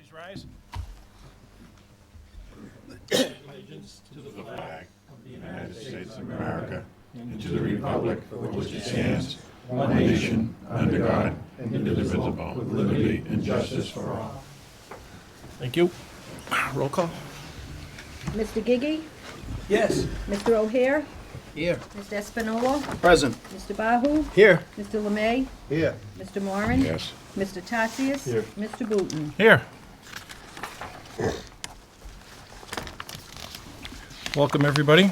Please rise. Allegiance to the flag of the United States of America and to the republic for which it stands, one nation, under God, indivisible, with liberty and justice for all. Thank you. Roll call. Mr. Gigi, Yes. Mr. O'Hare, Here. Mr. Espinola, Present. Mr. Bahu, Here. Mr. Lemay, Here. Mr. Moran, Yes. Mr. Tatsias, Here. Mr. Booton. Here. Welcome, everybody.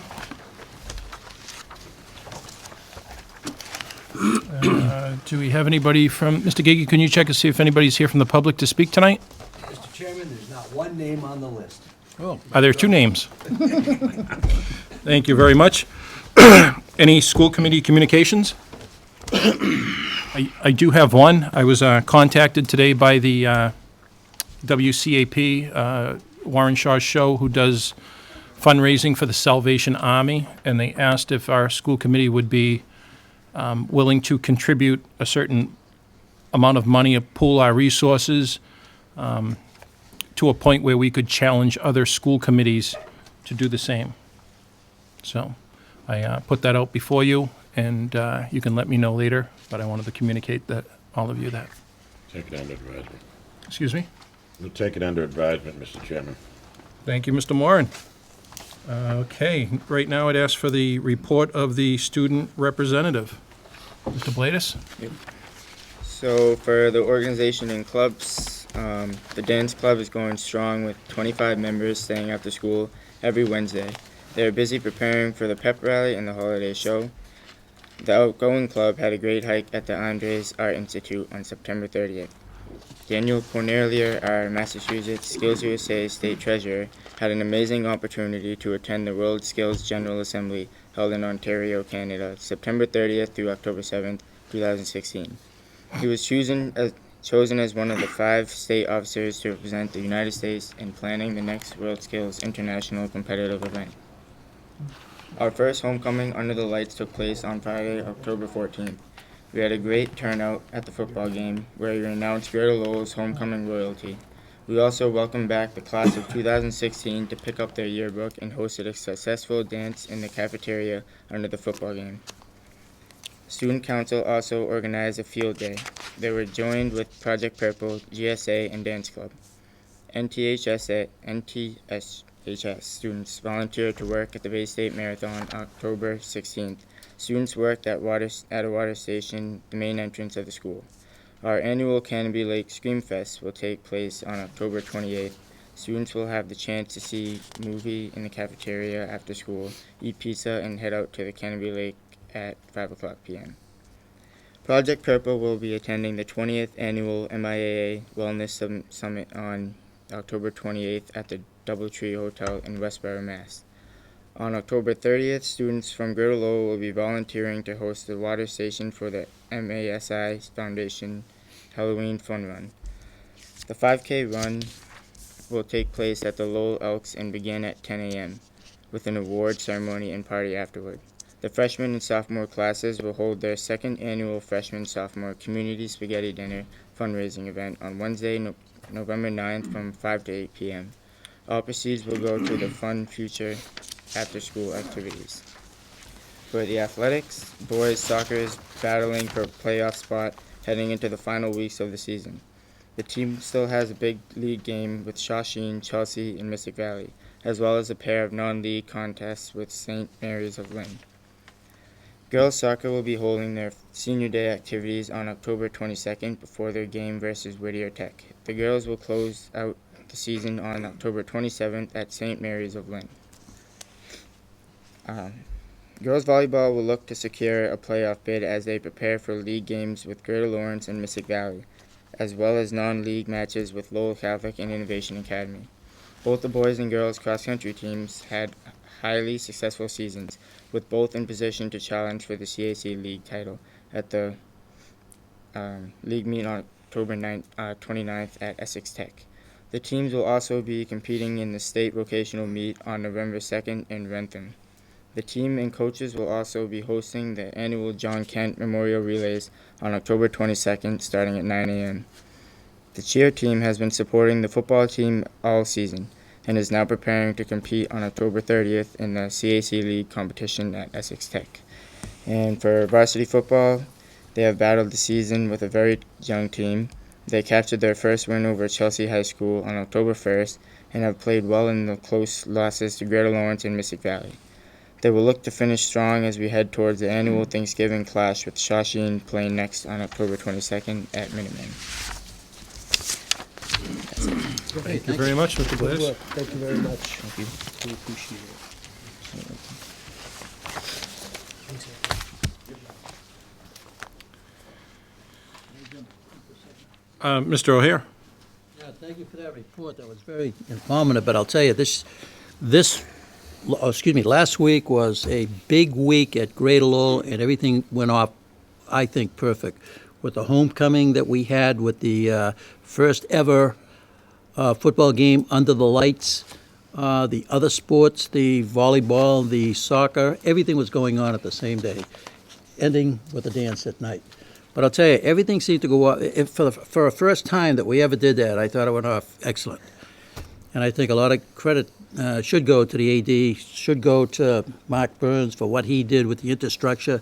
Do we have anybody from, Mr. Gigi, can you check and see if anybody's here from the public to speak tonight? Mr. Chairman, there's not one name on the list. Oh. Are there two names? Thank you very much. Any school committee communications? I do have one. I was contacted today by the WCAP, Warren Shaw's show, who does fundraising for the Salvation Army, and they asked if our school committee would be willing to contribute a certain amount of money, pool our resources to a point where we could challenge other school committees to do the same. So I put that out before you, and you can let me know later, but I wanted to communicate that, all of you, that. Take it under advisement. Excuse me? We'll take it under advisement, Mr. Chairman. Thank you, Mr. Moran. Okay, right now I'd ask for the report of the student representative. Mr. Bladis? So for the organization and clubs, the dance club is going strong with 25 members staying after school every Wednesday. They're busy preparing for the pep rally and the holiday show. The outgoing club had a great hike at the Andres Art Institute on September 30th. Daniel Cornelier, our Massachusetts Skills USA State Treasurer, had an amazing opportunity to attend the World Skills General Assembly held in Ontario, Canada, September 30th through October 7th, 2016. He was chosen as one of the 5 state officers to represent the United States in planning the next World Skills International competitive event. Our first homecoming under the lights took place on Friday, October 14th. We had a great turnout at the football game, where we announced Greater Lowell's homecoming royalty. We also welcomed back the class of 2016 to pick up their yearbook and hosted a successful dance in the cafeteria under the football game. Student Council also organized a field day. They were joined with Project Purple, GSA, and Dance Club. NTHS students volunteered to work at the Bay State Marathon October 16th. Students worked at a water station, the main entrance of the school. Our annual Canopy Lake Screamfest will take place on October 28th. Students will have the chance to see a movie in the cafeteria after school, eat pizza, and head out to the Canopy Lake at 5:00 p.m. Project Purple will be attending the 20th annual MIAA Wellness Summit on October 28th at the Doubletree Hotel in Westboro, Mass. On October 30th, students from Greater Lowell will be volunteering to host the water station for the MASI Foundation Halloween Fun Run. The 5K run will take place at the Lowell Elks and begin at 10 a.m. with an award ceremony and party afterward. The freshman and sophomore classes will hold their second annual freshman-sophomore community spaghetti dinner fundraising event on Wednesday, November 9th from 5 to 8 p.m. All proceeds will go to the Fun Future after-school activities. For the athletics, boys soccer is battling for a playoff spot heading into the final weeks of the season. The team still has a big league game with Shawsheen, Chelsea, and Mystic Valley, as well as a pair of non-league contests with St. Mary's of Lynn. Girls soccer will be holding their senior day activities on October 22nd before their game versus Whittier Tech. The girls will close out the season on October 27th at St. Mary's of Lynn. Girls volleyball will look to secure a playoff bid as they prepare for league games with Greater Lawrence and Mystic Valley, as well as non-league matches with Lowell Catholic and Innovation Academy. Both the boys and girls cross-country teams had highly successful seasons, with both in position to challenge for the CAC League title at the league meet on October 29th at Essex Tech. The teams will also be competing in the state vocational meet on November 2nd in Rentham. The team and coaches will also be hosting the annual John Kent Memorial Relays on October 22nd starting at 9 a.m. The cheer team has been supporting the football team all season and is now preparing to compete on October 30th in the CAC League competition at Essex Tech. And for varsity football, they have battled the season with a very young team. They captured their first win over Chelsea High School on October 1st and have played well in the close losses to Greater Lawrence and Mystic Valley. They will look to finish strong as we head towards the annual Thanksgiving clash with Shawsheen playing next on October 22nd at Minuteman. Thank you very much, Mr. Good Blaze. work. Thank you very much. Thank you. We appreciate it. Mr. O'Hare? Yeah, thank you for that report. That was very informative, but I'll tell you, last week was a big week at Greater Lowell, and everything went off, I think, perfect. With the homecoming that we had, with the first ever football game under the lights, the other sports, the volleyball, the soccer, everything was going on at the same day, ending with a dance at night. But I'll tell you, everything seemed to go off. For a first time that we ever did that, I thought it went off excellent. And I think a lot of credit should go to the AD, should go to Mark Burns for what he did with the infrastructure.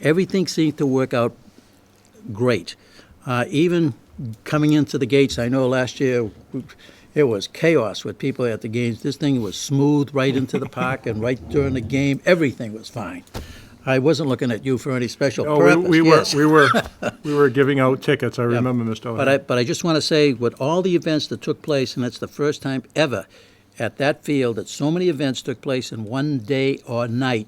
Everything seemed to work out great. Even coming into the gates, I know last year it was chaos with people at the games. This thing was smooth right into the park, and right during the game, everything was fine. I wasn't looking at you for any special purpose. Yes. we were giving out tickets, I remember, Mr. O'Hare. But I just want to say, with all the events that took place, and it's the first time ever at that field that so many events took place in one day or night,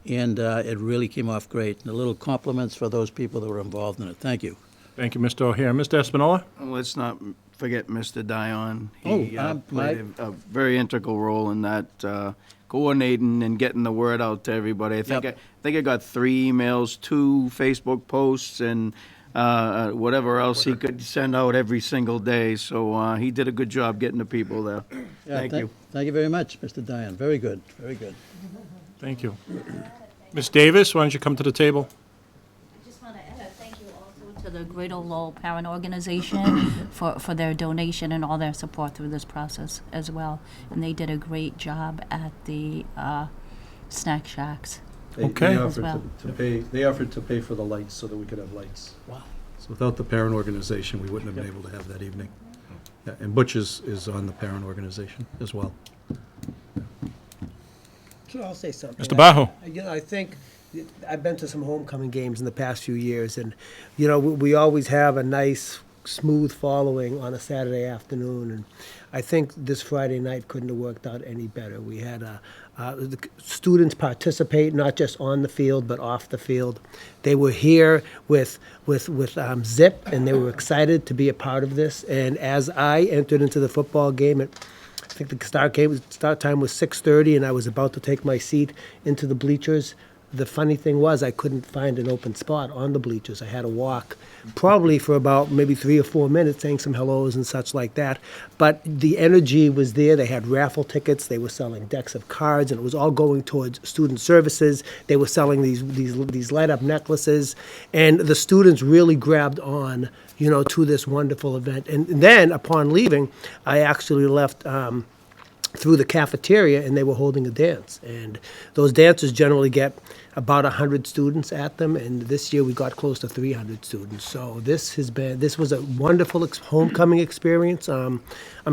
and it really came off great. And a little compliments for those people that were involved in it. Thank you. Thank you, Mr. O'Hare. Mr. Espinola? Let's not forget Mr. Dion. Oh, He played a very integral role in that, coordinating and getting the word out to everybody. I think I got 3 emails, 2 Facebook posts, and whatever else he could send out every single day. So he did a good job getting the people there. Yeah, Thank you. Thank you very much, Mr. Dion. Very good, very good. Thank you. Ms. Davis, why don't you come to the table? I just want to add a thank you also to the Greater Lowell Parent Organization for their donation and all their support through this process as well. And they did a great job at the snack shacks. Okay. They As offered well. to pay, they offered to pay for the lights so that we could have lights. Wow. So without the parent organization, we wouldn't have been able to have that evening. Yeah, and Butch is on the parent organization as well. So I'll say something. Mr. Bajo? I think I've been to some homecoming games in the past few years, and we always have a nice, smooth following on a Saturday afternoon, and I think this Friday night couldn't have worked out any better. We had the students participate not just on the field but off the field. They were here with Zip, and they were excited to be a part of this. And as I entered into the football game, I think the start time was 6:30, and I was about to take my seat into the bleachers. The funny thing was I couldn't find an open spot on the bleachers. I had to walk probably for about maybe 3 or 4 minutes saying some hellos and such like that. But the energy was there. They had raffle tickets. They were selling decks of cards, and it was all going towards student services. They were selling these light-up necklaces, and the students really grabbed on, to this wonderful event. And then upon leaving, I actually left through the cafeteria, and they were holding a dance. And those dances generally get about 100 students at them, and this year we got close to 300 students. So this was a wonderful homecoming experience. I'm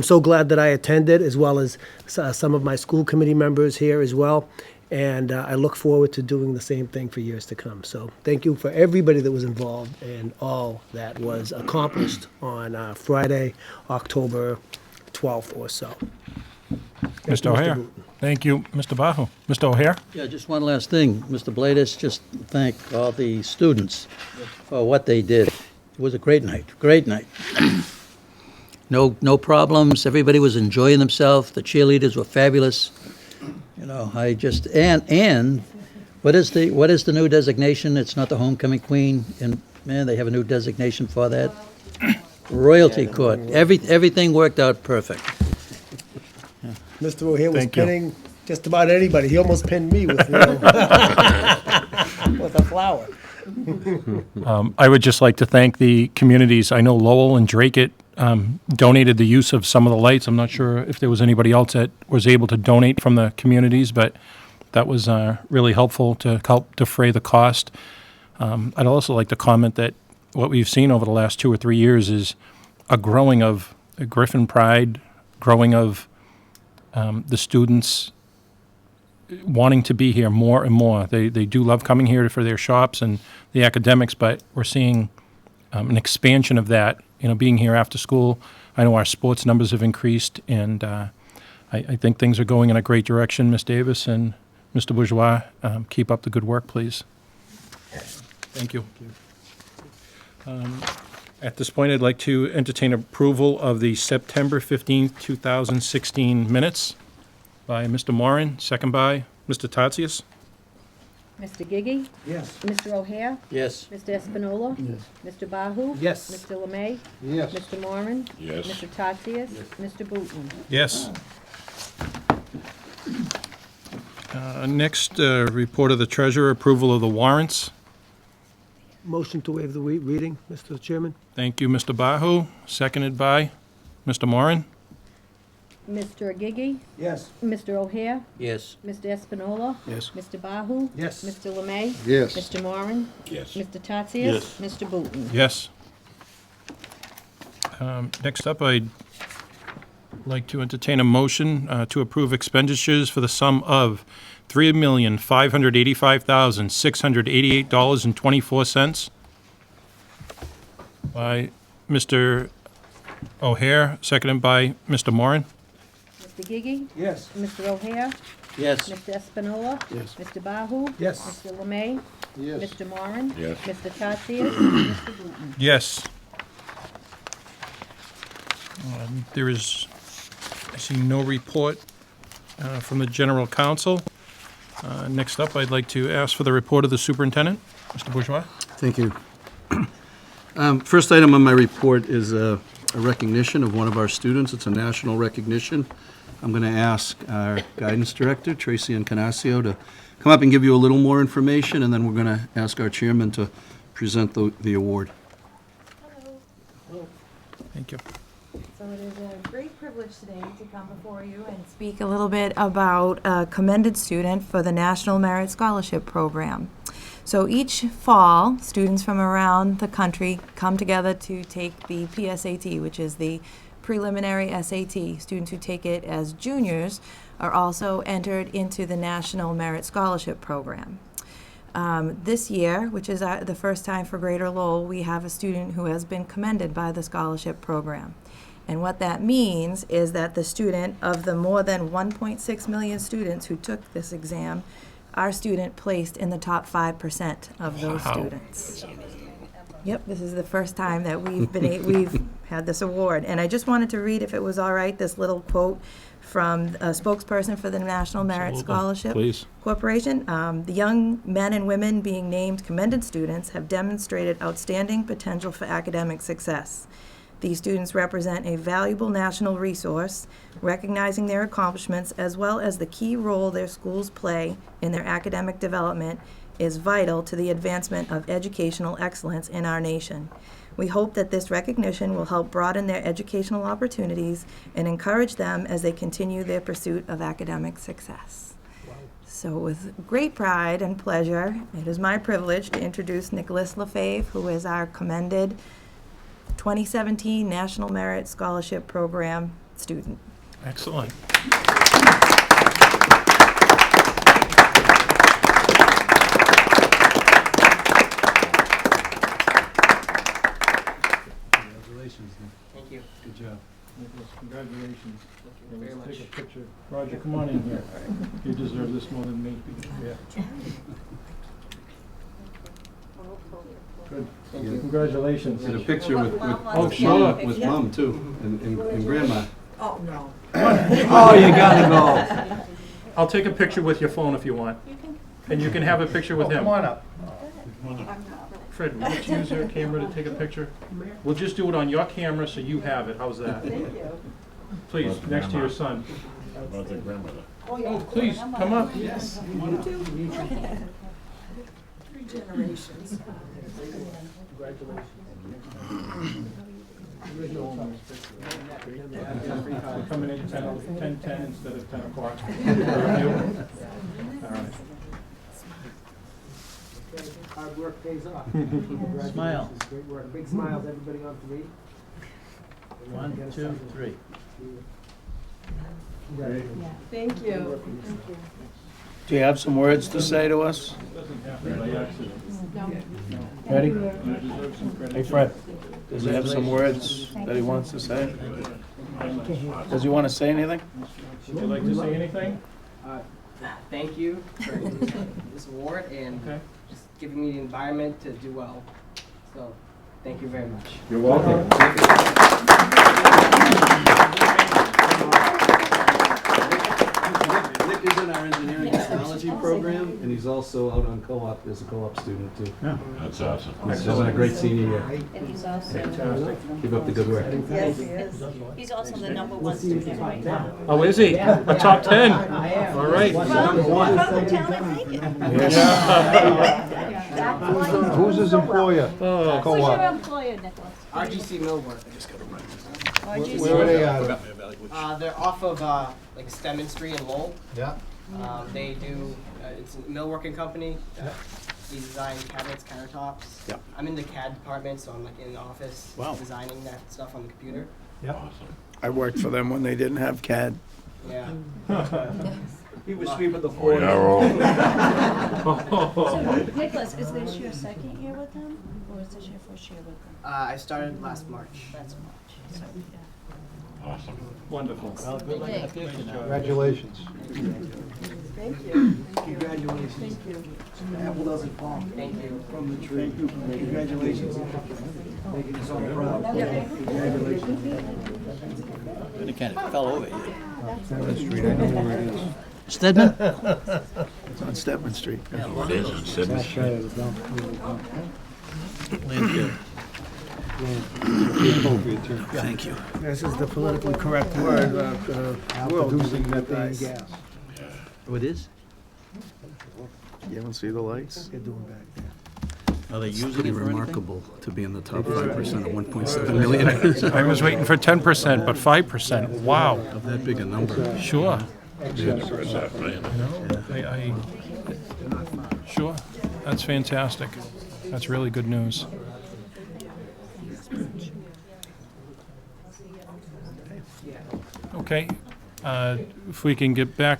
so glad that I attended, as well as some of my school committee members here as well. And I look forward to doing the same thing for years to come. So thank you for everybody that was involved and all that was accomplished on Friday, October 12th or so. Mr. O'Hare? Thank you, Mr. Bajo. Mr. O'Hare? Yeah, just one last thing. Mr. Bladis, just thank all the students for what they did. It was a great night, great night. No problems. Everybody was enjoying themselves. The cheerleaders were fabulous. And what is the new designation? It's not the homecoming queen, and man, they have a new designation for that. Royalty court. Everything worked out perfect. Mr. O'Hare was Thank you. pinning just about anybody. He almost pinned me with, with a flower. I would just like to thank the communities. I know Lowell and Drake donated the use of some of the lights. I'm not sure if there was anybody else that was able to donate from the communities, but that was really helpful to help defray the cost. I'd also like to comment that what we've seen over the last 2 or 3 years is a growing of Griffin pride, growing of the students wanting to be here more and more. They do love coming here for their shops and the academics, but we're seeing an expansion of that, being here after school. I know our sports numbers have increased, and I think things are going in a great direction. Ms. Davis and Mr. Bourgeois, keep up the good work, please. Thank you. At this point, I'd like to entertain approval of the September 15th, 2016 minutes by Mr. Moran, second by Mr. Tatsias. Mr. Gigi? Yes. Mr. O'Hare? Yes. Mr. Espinola? Yes. Mr. Bahu? Yes. Mr. Lemay? Yes. Mr. Moran? Yes. Mr. Tatsias? Mr. Booton? Yes. Next, report of the treasurer, approval of the warrants. Motion to waive the reading, Mr. Chairman? Thank you, Mr. Bahu, seconded by Mr. Moran. Mr. Gigi? Yes. Mr. O'Hare? Yes. Mr. Espinola? Yes. Mr. Bahu? Yes. Mr. Lemay? Yes. Mr. Moran? Yes. Mr. Tatsias? Mr. Booton? Yes. Next up, I'd like to entertain a motion to approve expenditures for the sum of $3,585,688.24 by Mr. O'Hare, seconded by Mr. Moran. Mr. Gigi? Yes. Mr. O'Hare? Yes. Mr. Espinola? Yes. Mr. Bahu? Yes. Mr. Lemay? Yes. Mr. Moran? Yes. Mr. Tatsias? Mr. Booton? Yes. There is, I see no report from the general counsel. Next up, I'd like to ask for the report of the superintendent. Mr. Bourgeois? Thank you. First item on my report is a recognition of one of our students. It's a national recognition. I'm going to ask our guidance director, Tracy Incanasio, to come up and give you a little more information, and then we're going to ask our chairman to present the award. Thank you. So it is a great privilege today to come before you and speak a little bit about a commended student for the National Merit Scholarship Program. So each fall, students from around the country come together to take the PSAT, which is the preliminary SAT. Students who take it as juniors are also entered into the National Merit Scholarship Program. This year, which is the first time for Greater Lowell, we have a student who has been commended by the scholarship program. And what that means is that the student, of the more than 1.6 million students who took this exam, our student placed in the top 5% of those students. Yep, this is the first time that we've had this award. And I just wanted to read, if it was all right, this little quote from a spokesperson for the National Merit Absolutely. Scholarship Please. Corporation. The young men and women being named commended students have demonstrated outstanding potential for academic success. These students represent a valuable national resource, recognizing their accomplishments as well as the key role their schools play in their academic development is vital to the advancement of educational excellence in our nation. We hope that this recognition will help broaden their educational opportunities and encourage them as they continue their pursuit of academic success. So with great pride and pleasure, it is my privilege to introduce Nicholas Lefebvre, who is our commended 2017 National Merit Scholarship Program student. Excellent. Congratulations, Nick. Thank you. Good job. Nicholas, congratulations. Thank you very much. Take a picture. Roger, come on in here. You deserve this more than me. Yeah. Good. Thank you. Congratulations. Get a picture with Oh, sure. with mom, too, and grandma. Oh, no. Oh, you gotta go. I'll take a picture with your phone if you want. And you can have a picture with him. Come on up. Fred, would you use your camera to take a picture? We'll just do it on your camera so you have it. How's that? Thank you. Please, next to your son. About the grandmother. Oh, please, come up. Yes. Generations. Coming in 10:10 instead of 10 o'clock. All right. Hard work pays off. Smile. Great work. Big smiles, everybody on 3. 1, 2, 3. Thank you. Do you have some words to say to us? Ready? Hey, Fred, does he have some words that he wants to say? Does he want to say anything? Would you like to say anything? Thank you for this award and just giving me the environment to do well. So, thank you very much. You're welcome. Nick is in our engineering technology program, and he's also out on co-op as a co-op student too. That's awesome. Nick's having a great senior year. And he's also, Keep up the good work. Yes, he is. he's also the -- student right now. Oh, is he? A top 10? All right. From the town of Macon. Who's his employer? Oh, Who's your employer, Nicholas? RGC Millwork. Where are they at? They're off of like Stemmen Street in Lowell. Yeah. They do. It's a millworking company. They design cabinets, countertops. Yeah. I'm in the CAD department, so I'm like in the office Wow. designing that stuff on the computer. I worked for them when they didn't have CAD. Yeah. He was sweeping the We floor. are all. So, Nicholas, is this your second year with them, or is this your first year with them? I started last March. That's March. So, yeah. Awesome. Wonderful. Congratulations. Thank you. Congratulations. Thank you. The apple doesn't fall Thank you. from the tree. Congratulations. Making us all proud. Congratulations. It kind of fell over here. That street, I know where it is. Stedman? It's on Stedman Street. It is in Sydney. Landscape. Thank you. This is the politically correct word. World using methane gas. Oh, it is? You haven't seen the lights? They're doing back there. Are they It's using pretty it for anything? remarkable to be in the top 5% of 1.7 million. I was waiting for 10%, but 5%. Wow. Of that big a number. Sure. Yeah. Sure. That's fantastic. That's really good news. Okay. If we can get back,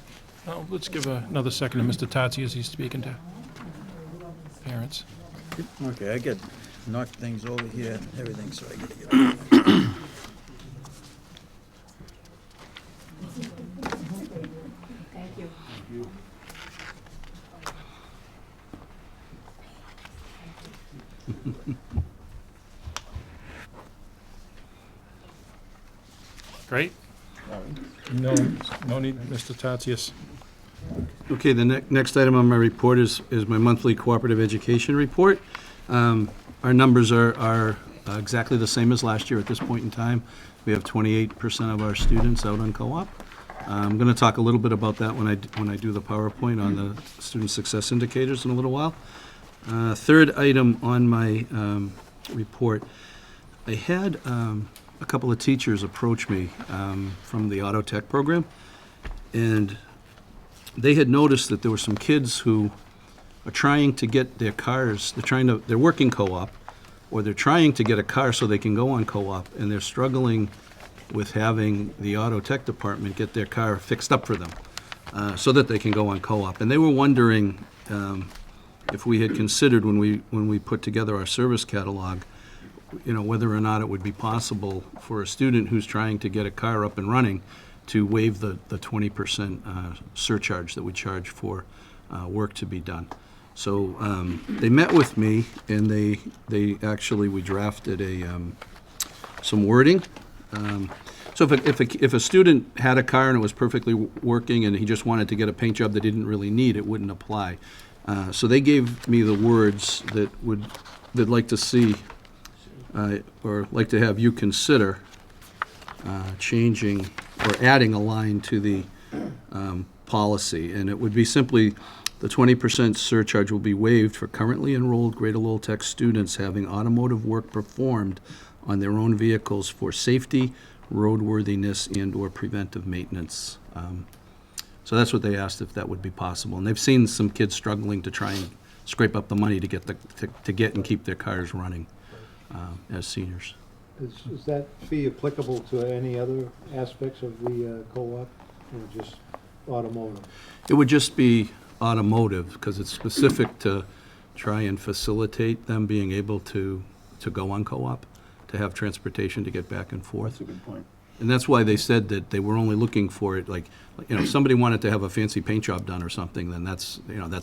let's give another second to Mr. Tatsi as he's speaking to parents. Okay, I get knocked things over here and everything, so I gotta get. Thank you. Great. No need, Mr. Tatsias. Okay, the next item on my report is my monthly cooperative education report. Our numbers are exactly the same as last year at this point in time. We have 28% of our students out on co-op. I'm going to talk a little bit about that when I do the PowerPoint on the student success indicators in a little while. Third item on my report, I had a couple of teachers approach me from the auto tech program, and they had noticed that there were some kids who are trying to get their cars, they're working co-op, or they're trying to get a car so they can go on co-op, and they're struggling with having the auto tech department get their car fixed up for them so that they can go on co-op. And they were wondering if we had considered when we put together our service catalog, whether or not it would be possible for a student who's trying to get a car up and running to waive the 20% surcharge that we charge for work to be done. So they met with me, and we drafted some wording. So if a student had a car and it was perfectly working and he just wanted to get a paint job that he didn't really need, it wouldn't apply. So they gave me the words they'd like to see or like to have you consider changing or adding a line to the policy, and it would be simply the 20% surcharge will be waived for currently enrolled Greater Lowell Tech students having automotive work performed on their own vehicles for safety, roadworthiness, and/or preventive maintenance. So that's what they asked, if that would be possible. And they've seen some kids struggling to try and scrape up the money to get to get and keep their cars running as seniors. Is that fee applicable to any other aspects of the co-op, or just automotive? It would just be automotive, because it's specific to try and facilitate them being able to go on co-op, to have transportation to get back and forth. That's a good point. And that's why they said that they were only looking for it, like, if somebody wanted to have a fancy paint job done or something, then that's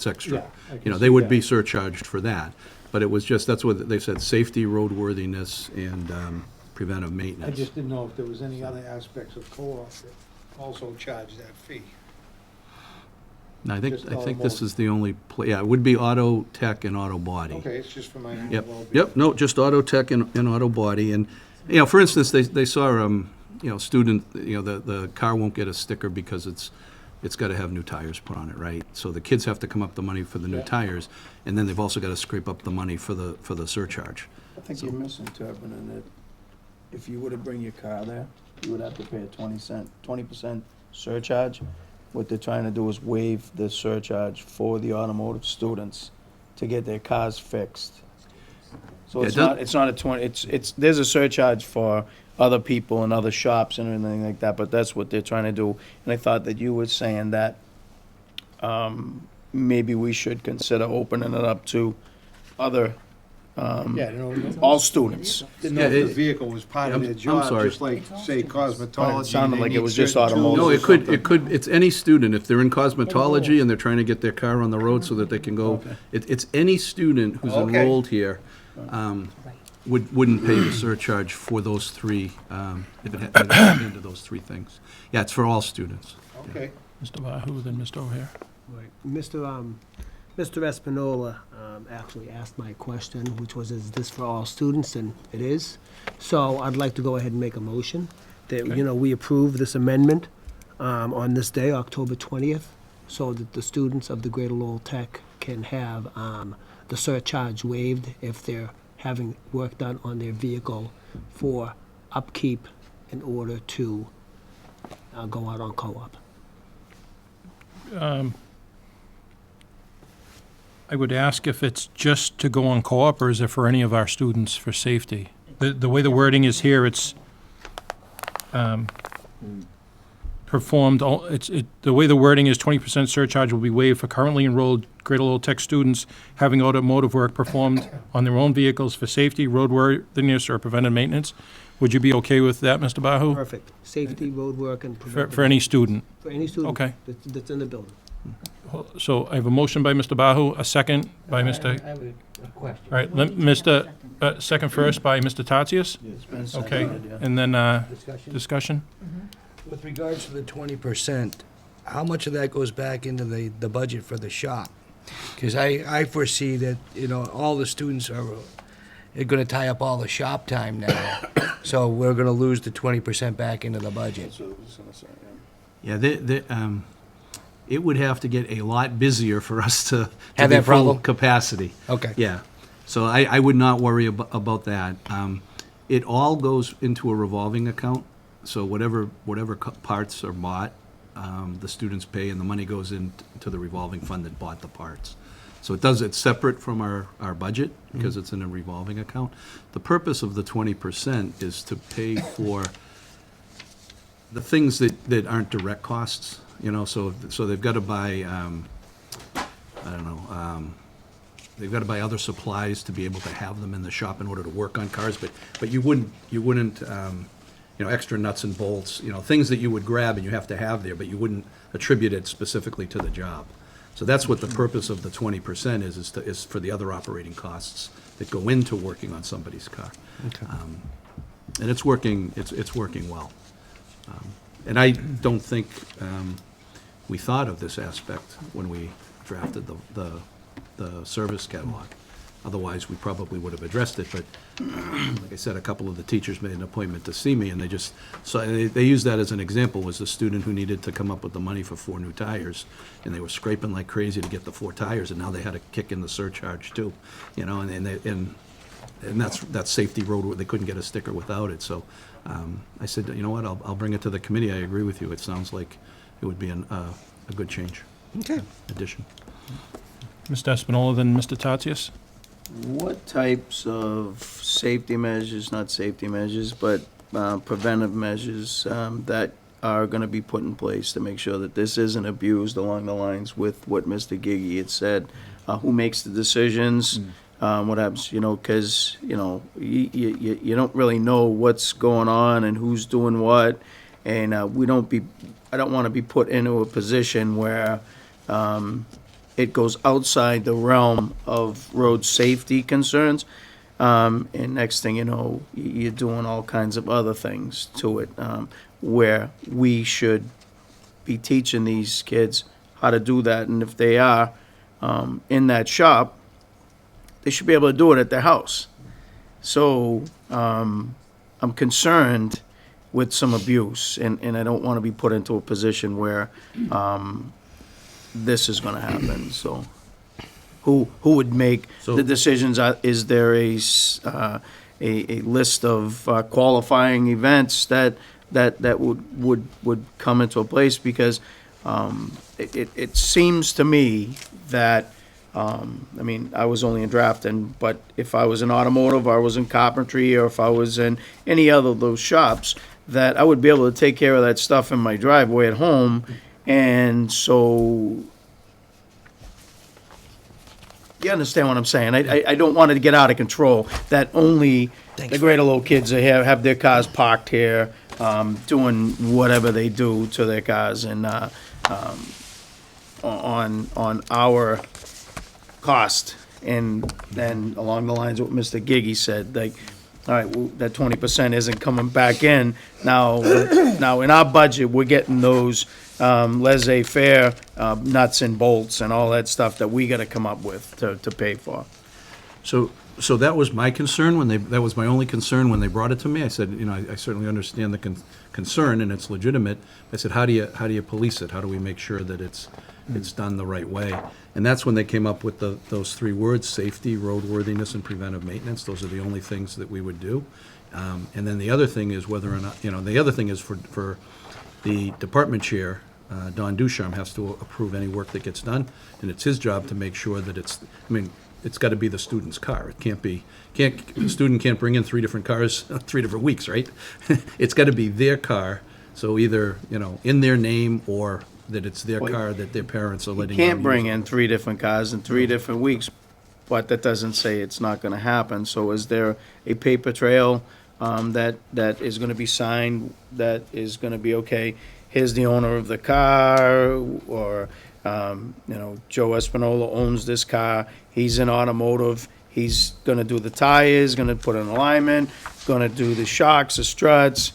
extra. Yeah, I can They see would that. be surcharged for that. But it was just, that's what they said, safety, roadworthiness, and preventive I maintenance. just didn't know if there was any other aspects of co-op that also charge that fee. And I think just this automotive. is the only, it would be auto tech and auto body. Okay, it's just for my own Yep, well-being. yep, no, just auto tech and auto body. And, for instance, they saw, student, the car won't get a sticker because it's got to have new tires put on it, right? So the kids have to come up the money for the new Yeah. tires, and then they've also got to scrape up the money for the surcharge. I think you're misinterpreting it. If you were to bring your car there, you would have to pay a 20% surcharge. What they're trying to do is waive the surcharge for the automotive students to get their cars fixed. So Yeah, it's not a 20, it's, there's a surcharge for other people and other shops and everything like that, but that's what they're trying to do. And I thought that you were saying that, maybe we should consider opening it up to other, Yeah, all students. didn't know if Yeah, the vehicle was part of I'm- their I'm job, sorry. just like, say, cosmetology. It sounded they like it need was just certain tools automotive. No, or it could, something. it's any student, if they're in cosmetology and they're trying to get their car on the road so that they can go, it's any student who's Okay. enrolled here, wouldn't pay the surcharge for those three, if it had into those three things. Yeah, it's for all students. Okay. Mr. Bahu, then Mr. O'Hare. Mr. Espinola actually asked my question, which was, is this for all students? And it is. So I'd like to go ahead and make a motion that, Okay. we approve this amendment on this day, October 20th, so that the students of the Greater Lowell Tech can have the surcharge waived if they're having work done on their vehicle for upkeep in order to go out on co-op. I would ask if it's just to go on co-op, or is it for any of our students for safety? The way the wording is here, it's performed, the way the wording is, 20% surcharge will be waived for currently enrolled Greater Lowell Tech students having automotive work performed on their own vehicles for safety, roadworthiness, or preventive maintenance. Would you be okay with that, Mr. Bahu? Perfect. Safety, road work, and preventive. For any student? For any student Okay. that's in the building. So I have a motion by Mr. Bahu, a second by Mr. I have a question. All right, Mr., second first by Mr. Tatsias? It's been Okay, seconded, yeah. and then Discussion? discussion? With regards to the 20%, how much of that goes back into the budget for the shop? Because I foresee that, all the students are going to tie up all the shop time now. So we're going to lose the 20% back into the budget. So I was gonna say, yeah. Yeah, it would have to get a lot busier for us to Have be that full problem? capacity. Okay. Yeah, so I would not worry about that. It all goes into a revolving account, so whatever parts are bought, the students pay, and the money goes into the revolving fund that bought the parts. So it's separate from our budget, because it's in a revolving account. The purpose of the 20% is to pay for the things that aren't direct costs, so they've got to buy, they've got to buy other supplies to be able to have them in the shop in order to work on cars, but you wouldn't, extra nuts and bolts, things that you would grab and you have to have there, but you wouldn't attribute it specifically to the job. So that's what the purpose of the 20% is for the other operating costs that go into working on somebody's car. Okay. And it's working well. And I don't think we thought of this aspect when we drafted the service catalog. Otherwise, we probably would have addressed it, but like I said, a couple of the teachers made an appointment to see me, and they used that as an example, was a student who needed to come up with the money for 4 new tires, and they were scraping like crazy to get the 4 tires, and now they had to kick in the surcharge too, and and that's safety road, where they couldn't get a sticker without it, so I said, you know what, I'll bring it to the committee. I agree with you. It sounds like it would be a good change. Okay. Addition. Mr. Espinola, then Mr. Tatsias? What types of safety measures, not safety measures, but preventive measures that are going to be put in place to make sure that this isn't abused along the lines with what Mr. Gigi had said? Who makes the decisions? What happens, because, you don't really know what's going on and who's doing what. And I don't want to be put into a position where it goes outside the realm of road safety concerns. And next thing you know, you're doing all kinds of other things to it, where we should be teaching these kids how to do that. And if they are in that shop, they should be able to do it at their house. So I'm concerned with some abuse, and I don't want to be put into a position where this is going to happen. So who would make the decisions? Is there a list of qualifying events that would come into a place? Because it seems to me that I was only in drafting, but if I was in automotive, or I was in carpentry, or if I was in any other of those shops, that I would be able to take care of that stuff in my driveway at home. And so, you understand what I'm saying? I don't want it to get out of control, that only the Greater Lowell kids have their cars parked here, doing whatever they do to their cars, and on our cost. And then along the lines of what Mr. Gigi said, like, all right, well, that 20% isn't coming back in. Now in our budget, we're getting those laissez-faire nuts and bolts and all that stuff that we got to come up with to pay for. So that was my concern that was my only concern when they brought it to me. I said, I certainly understand the concern, and it's legitimate. I said, how do you police it? How do we make sure that it's done the right way? And that's when they came up with those three words: safety, roadworthiness, and preventive maintenance. Those are the only things that we would do. And then the other thing is whether or not, the other thing is for the department chair, Don Ducharme, has to approve any work that gets done, and it's his job to make sure that it's got to be the student's car. It can't be, the student can't bring in three different cars, 3 different weeks, right? It's got to be their car, so either, in their name, or that it's their car that their parents are letting them use. Can't bring in 3 different cars in 3 different weeks, but that doesn't say it's not going to happen. So is there a paper trail that is going to be signed, that is going to be, okay, here's the owner of the car, or, Joe Espinola owns this car, he's in automotive, he's going to do the tires, going to put an alignment, going to do the shocks, the struts,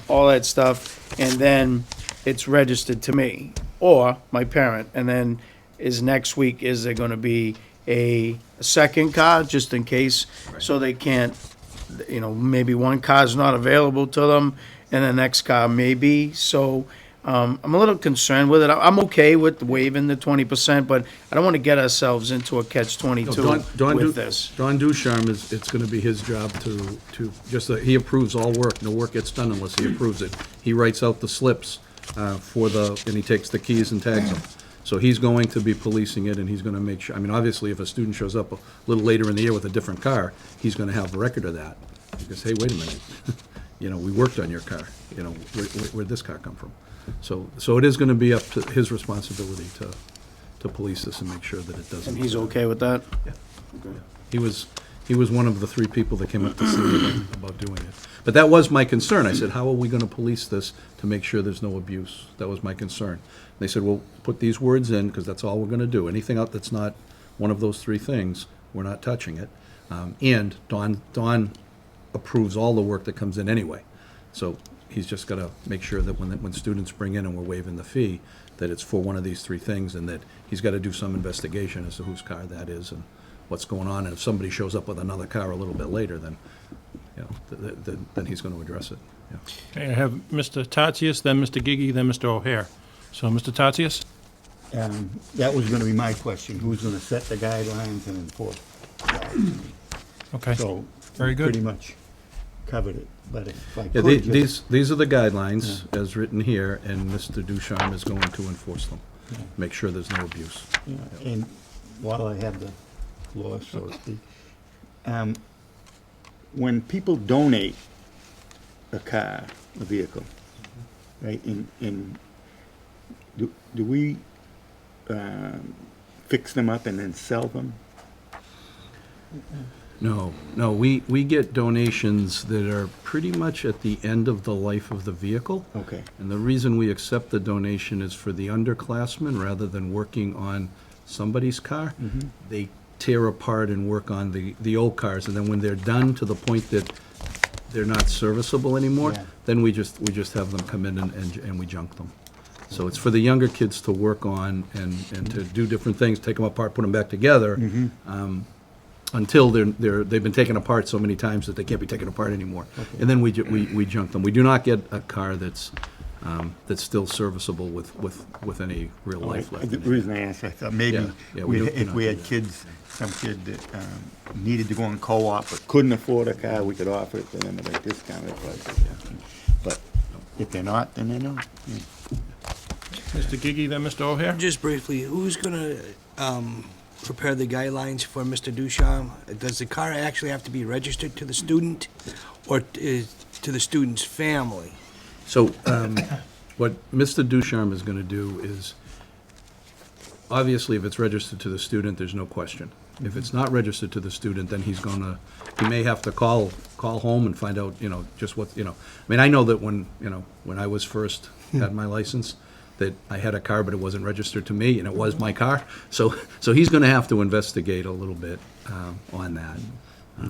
all that stuff, and then it's registered to me or my parent. And then next week, is there going to be a second car just in case? Right. So they can't, maybe one car's not available to them and the next car may be. So I'm a little concerned with it. I'm okay with waiving the 20%, but I don't want to get ourselves into a catch-22 with this. Don Ducharme, it's going to be his job to just, he approves all work. No work gets done unless he approves it. He writes out the slips and he takes the keys and tags them. So he's going to be policing it, and he's going to make sure, obviously, if a student shows up a little later in the year with a different car, he's going to have a record of that. Because, hey, wait a minute, we worked on your car, where'd this car come from? So it is going to be up to his responsibility to police this and make sure that it doesn't. And he's okay with that? Yeah. Okay. He was one of the 3 people that came up to see me about doing it. But that was my concern. I said, how are we going to police this to make sure there's no abuse? That was my concern. They said, well, put these words in, because that's all we're going to do. Anything out that's not one of those 3 things, we're not touching it. And Don approves all the work that comes in anyway. So he's just got to make sure that when students bring in and we're waiving the fee, that it's for one of these 3 things, and that he's got to do some investigation as to whose car that is and what's going on. And if somebody shows up with another car a little bit later, then then he's going to address it. Yeah. Okay, I have Mr. Tatsias, then Mr. Gigi, then Mr. O'Hare. So, Mr. Tatsias? That was going to be my question. Who's going to set the guidelines and enforce? Okay, So very good. pretty much covered it, but if I Yeah, could just. these are the guidelines as written here, and Mr. Ducharme is going to enforce them. Yeah. Make sure there's no abuse. Yeah, and while I have the floor, so to speak, when people donate a car, a vehicle, right, do we fix them up and then sell them? No, we get donations that are pretty much at the end of the life of the vehicle. Okay. And the reason we accept the donation is for the underclassmen, rather than working on somebody's car. Mhm. They tear apart and work on the old cars, and then when they're done to the point that they're not serviceable anymore, Yeah. then we just have them come in and we junk them. So it's for the younger kids to work on and to do different things, take them apart, put them back together, until they've been taken apart so many times that they can't be taken apart anymore. And then we junk them. We do not get a car that's still serviceable with any real life left The in it. reason I asked, I thought maybe Yeah, we do if not we do had that. kids, some kid that needed to go on co-op but couldn't afford a car, we could offer it to them at a discounted price. But if they're not, then they're not. Yeah. Mr. Gigi, then Mr. O'Hare? Just briefly, who's gonna prepare the guidelines for Mr. Ducharme? Does the car actually have to be registered to the student or to the student's family? So, what Mr. Ducharme is gonna do is, obviously, if it's registered to the student, there's no question. If it's not registered to the student, then he may have to call home and find out, just what, I mean, I know that when I was first had my license, that I had a car, but it wasn't registered to me, and it was my car. So he's gonna have to investigate a little bit on that.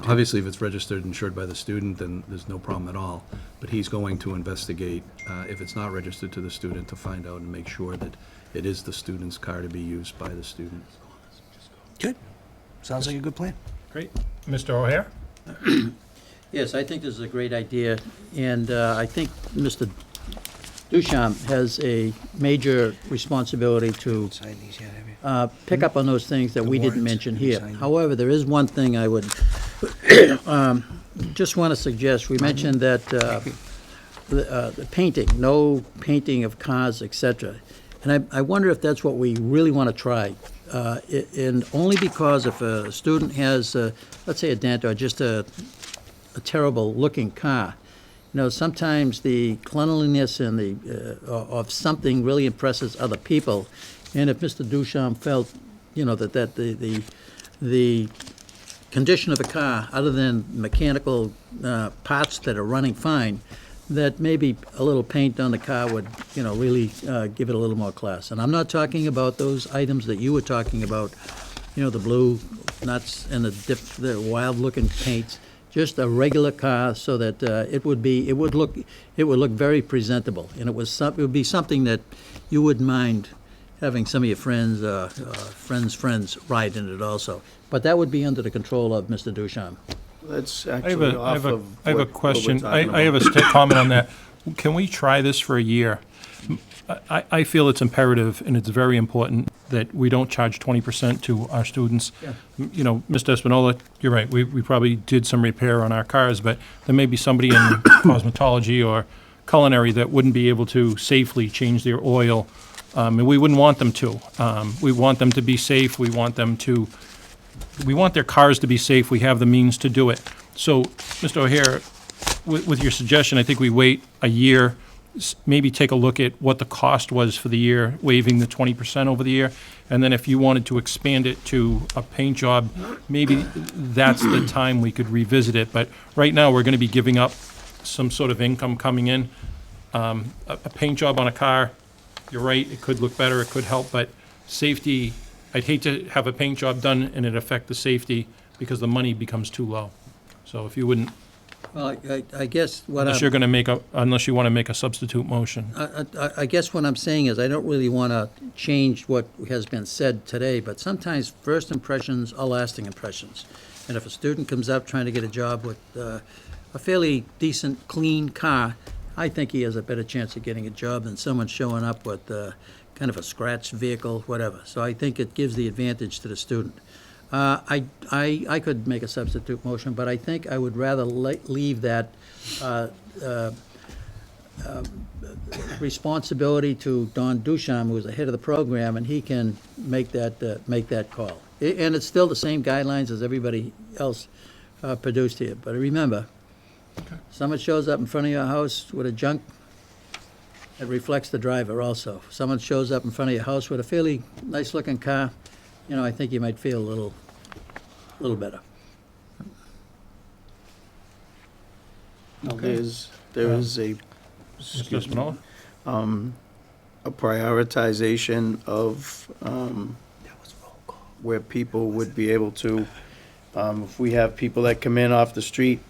Obviously, if it's registered and insured by the student, then there's no problem at all. But he's going to investigate, if it's not registered to the student, to find out and make sure that it is the student's car to be used by the student. Good. Sounds like a good plan. Great. Mr. O'Hare? Yes, I think this is a great idea, and I think Mr. Ducharme has a major responsibility to Sign these yet, have you? pick up on those things that The we didn't warrants, mention have you here. signed them? However, there is one thing I would just want to suggest. We mentioned that the painting, no painting of cars, et cetera. And I wonder if that's what we really want to try. And only because if a student has, let's say a dent or just a terrible-looking car, sometimes the cleanliness and of something really impresses other people. And if Mr. Ducharme felt, that the condition of a car, other than mechanical parts that are running fine, that maybe a little paint on the car would, really give it a little more class. And I'm not talking about those items that you were talking about, the blue nuts and the wild-looking paints. Just a regular car, so that it would look very presentable, and it would be something that you wouldn't mind having some of your friends, friends ride in it also. But that would be under the control of Mr. Ducharme. That's I have actually a, I off have a, of I have a what we're question. talking I have a about. comment on that. Can we try this for a year? I feel it's imperative and it's very important that we don't charge 20% to our students. Yeah. Mr. Espinola, you're right, we probably did some repair on our cars, but there may be somebody in cosmetology or culinary that wouldn't be able to safely change their oil, and we wouldn't want them to. We want them to be safe, we want their cars to be safe, we have the means to do it. So, Mr. O'Hare, with your suggestion, I think we wait a year, maybe take a look at what the cost was for the year, waiving the 20% over the year, and then if you wanted to expand it to a paint job, maybe that's the time we could revisit it. But right now, we're going to be giving up some sort of income coming in. A paint job on a car, you're right, it could look better, it could help, but safety, I'd hate to have a paint job done and it affect the safety because the money becomes too low. So if you wouldn't, Well, I guess what unless you're going to unless you want to make a substitute motion. I guess what I'm saying is I don't really want to change what has been said today, but sometimes first impressions are lasting impressions. And if a student comes up trying to get a job with a fairly decent, clean car, I think he has a better chance of getting a job than someone showing up with kind of a scratched vehicle, whatever. So I think it gives the advantage to the student. I could make a substitute motion, but I think I would rather leave that responsibility to Don Ducharme, who's the head of the program, and he can make that call. And it's still the same guidelines as everybody else produced here. But remember, someone shows up in front of your house with a junk, it reflects the driver also. Someone shows up in front of your house with a fairly nice-looking car, I think you might feel a little better. Okay. There is a, Mr. Espinola? a prioritization of where people would be able to, if we have people that come in off the street,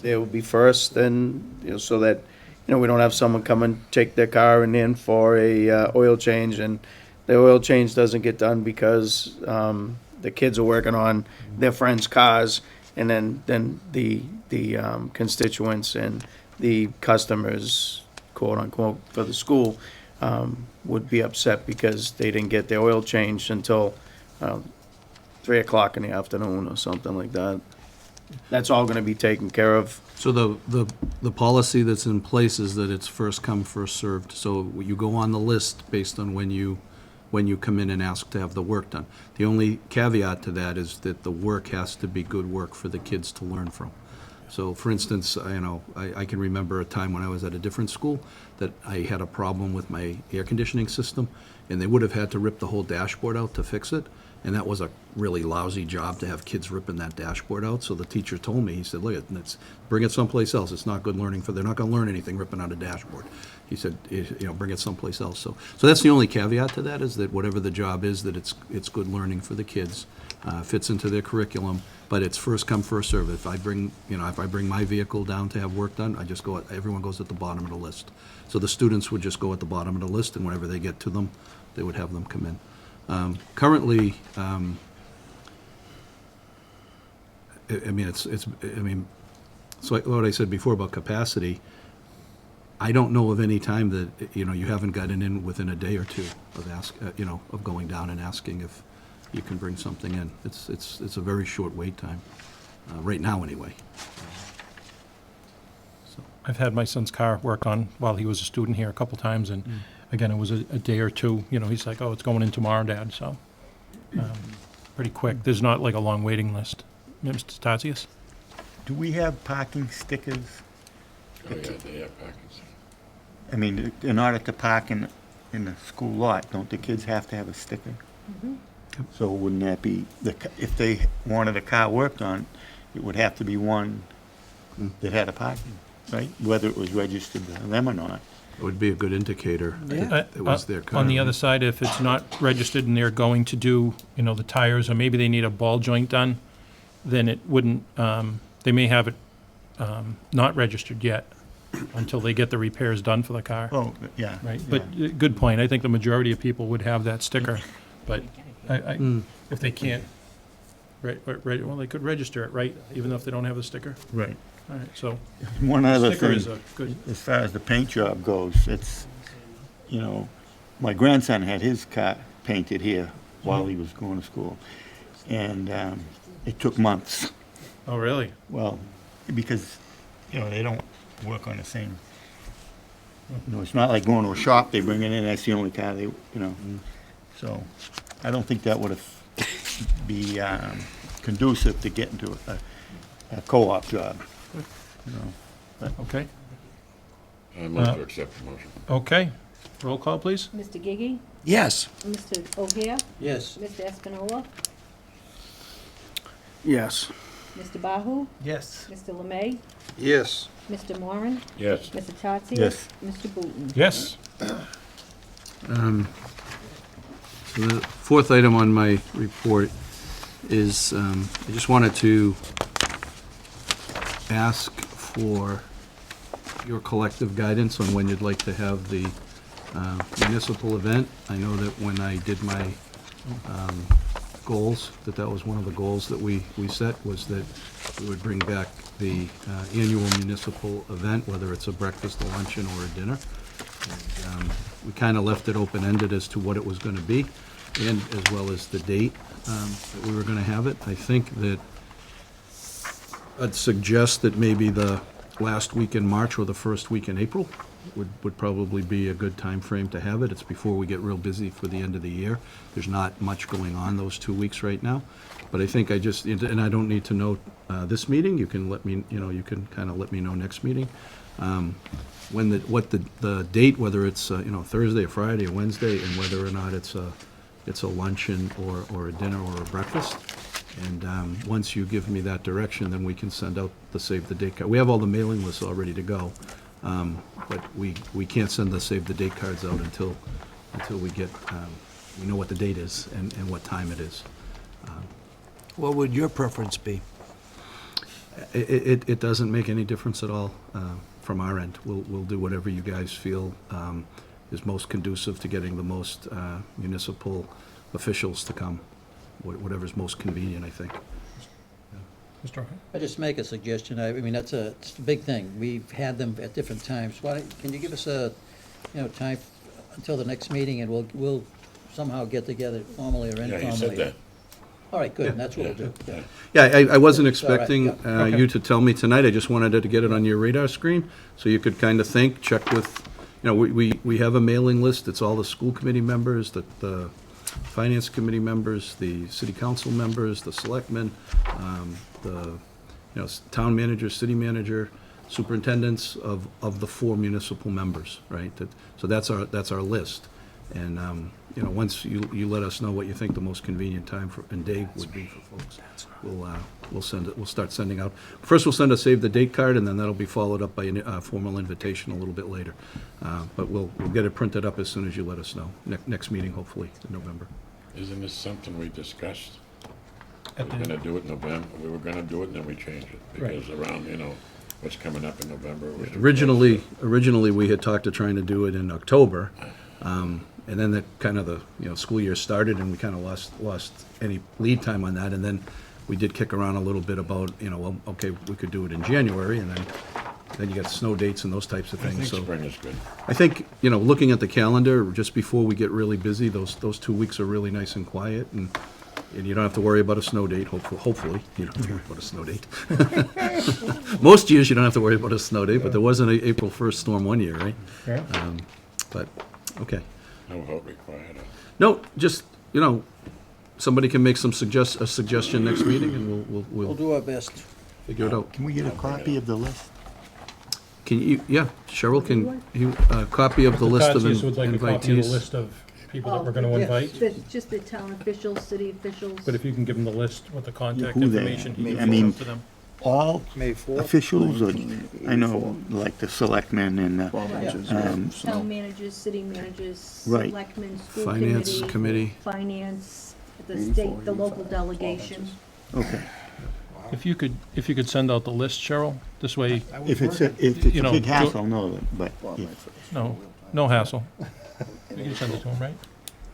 they will be first, and, so that, we don't have someone come and take their car and in for a oil change, and the oil change doesn't get done because the kids are working on their friends' cars, and then the constituents and the customers, quote unquote, for the school would be upset because they didn't get their oil changed until 3 o'clock in the afternoon or something like that. That's all going to be taken care of. So the policy that's in place is that it's first come, first served. So you go on the list based on when you come in and ask to have the work done. The only caveat to that is that the work has to be good work for the kids to learn from. So, for instance, I can remember a time when I was at a different school that I had a problem with my air conditioning system, and they would have had to rip the whole dashboard out to fix it. And that was a really lousy job to have kids ripping that dashboard out. So the teacher told me, he said, look, bring it someplace else. It's not good learning they're not going to learn anything ripping out a dashboard. He said, bring it someplace else. So that's the only caveat to that, is that whatever the job is, that it's good learning for the kids, fits into their curriculum, but it's first come, first served. If I bring my vehicle down to have work done, everyone goes at the bottom of the list. So the students would just go at the bottom of the list, and whenever they get to them, they would have them come in. Currently, so what I said before about capacity, I don't know of any time that, you haven't gotten in within a day or two of going down and asking if you can bring something in. It's a very short wait time, right now anyway. I've had my son's car work on while he was a student here a couple times, and again, it was a day or two. He's like, oh, it's going in tomorrow, Dad, so pretty quick. There's not like a long waiting list. Mr. Tatsias? Do we have parking stickers? Oh, yeah, they have packets. I mean, in order to park in the school lot, don't the kids have to have a sticker? So wouldn't that be, if they wanted a car worked on, it would have to be one that had a parking, right? Whether it was registered to them or not. It would be a good indicator that it was their car. On the other side, if it's not registered and they're going to do, the tires, or maybe they need a ball joint done, then it wouldn't, they may have it not registered yet until they get the repairs done for the car. Oh, yeah. Right, yeah. but good point. I think the majority of people would have that sticker, but if they can't, right, well, they could register it, right, even though if they don't have the sticker? Right. All right, so One other sticker thing, is a good, as far as the paint job goes, it's, my grandson had his car painted here while he was going to school, and it took months. oh, really? Well, because, they don't work on the same, it's not like going to a shop, they bring it in, that's the only car they, So, I don't think that would be conducive to getting to a co-op job. Okay, I move to accept the motion. okay. Roll call, please. Mr. Gigi? Yes. Mr. O'Hare? Yes. Mr. Espinola? Yes. Mr. Bahu? Yes. Mr. Lemay? Yes. Mr. Moran? Yes. Mr. Tatsias? Yes. Mr. Booton? Yes. So the fourth item on my report is, I just wanted to ask for your collective guidance on when you'd like to have the municipal event. I know that when I did my goals, that was one of the goals that we set, was that we would bring back the annual municipal event, whether it's a breakfast, a luncheon, or a dinner. And, we kind of left it open-ended as to what it was going to be. and as well as the date that we were going to have it. I think that I'd suggest that maybe the last week in March or the first week in April would probably be a good time frame to have it. It's before we get real busy for the end of the year. There's not much going on those 2 weeks right now. But I think and I don't need to know this meeting. You can let me, you can kind of let me know next meeting. What the date, whether it's, Thursday or Friday or Wednesday, and whether or not it's a luncheon or a dinner or a breakfast. And once you give me that direction, then we can send out the save the date card. We have all the mailing lists all ready to go, but we can't send the save the date cards out until we get, we know what the date is and what time it is. What would your preference be? It doesn't make any difference at all from our end. We'll do whatever you guys feel is most conducive to getting the most municipal officials to come, whatever's most convenient, I think. Mr. O'Hara? I just make a suggestion. I mean, it's a big thing. We've had them at different times. Can you give us a, time until the next meeting, and we'll somehow get together formally or informally? Yeah, you said that. All right, good. That's what we'll do. Yeah. Yeah, I wasn't It's all right, expecting yeah. Okay. you to tell me tonight. I just wanted to get it on your radar screen, so you could kind of think, check with, we have a mailing list. It's all the school committee members, the finance committee members, the city council members, the selectmen, the, town manager, city manager, superintendents of the 4 municipal members, right? So that's our list. And, once you let us know what you think the most convenient time and day would be for folks, we'll start sending out. First, we'll send a save the date card, and then that'll be followed up by a formal invitation a little bit later. But we'll get it printed up as soon as you let us know. Next meeting, hopefully, in November. Isn't this something we discussed? We're gonna do it in November, we were gonna do it and then we changed it, because around, what's coming up in November. was too Originally, we had talked to trying to do it in October, and then the school year started, and we kind of lost any lead time on that, and then we did kick around a little bit about, okay, we could do it in January, and then you got snow dates and those types of close. I things. think So spring is good. I think, looking at the calendar, just before we get really busy, those 2 weeks are really nice and quiet, and you don't have to worry about a snow date, hopefully. You don't have to worry about a snow date. Most years, you don't have to worry about a snow date, but there was an April 1st storm one year, right? Yeah. But, okay. No vote required. No, just, somebody can make a suggestion next meeting, and We'll we'll do our best. figure it out. Can we get a copy of the list? Can you, Cheryl, a copy of the list of Constance would like a copy of the invitees? list of people that we're going to Oh, invite. Just the town officials, city officials. But if you can give them the list with the contact Who they- information, he I can mean- forward to them. All May 4th? officials, or, I know, like the selectmen and the, Town managers, city managers, Right. selectmen, school Finance committee. finance, the state, the local delegation. okay. If you could send out the list, Cheryl, this way, If it's a big hassle, no, but no hassle. You can send it to him, right?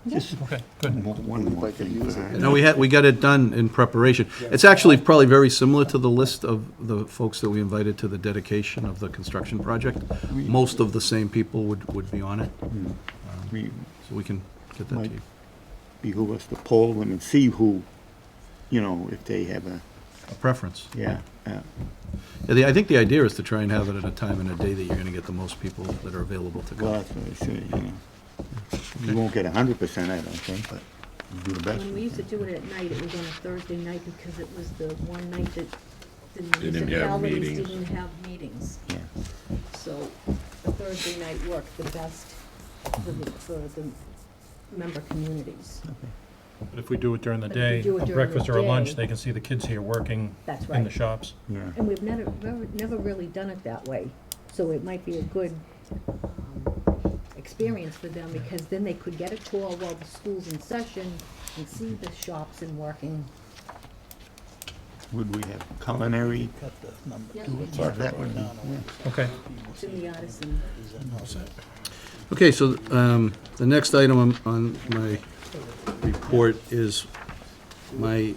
just Okay, good. one more thing. No, we got it done in preparation. It's actually probably very similar to the list of the folks that we invited to the dedication of the construction project. Most of the same people would be on it, so we can get that to Might you. behoove us to poll them and see who, if they have a, A preference. yeah. Yeah, I think the idea is to try and have it at a time and a day that you're gonna get the most people that are available to Well, go. that's what I say, You won't get 100%, I don't think, but you do the best. When we used to do it at night, it was on a Thursday night because it was the one night that the They didn't have municipalities meetings. didn't have meetings. Yeah. So the Thursday night worked the best for the member communities. But if we do it during the But if we day, do it a during breakfast the or a lunch, day- they can see the kids here working That's in the right. shops. Yeah. And we've never really done it that way. So it might be a good experience for them because then they could get a tour while the school's in session and see the shops and working. Would we have culinary? Cut the number. Yeah. Yeah, that would be, yeah. Okay. It's in the Artisan. Okay, so the next item on my report is my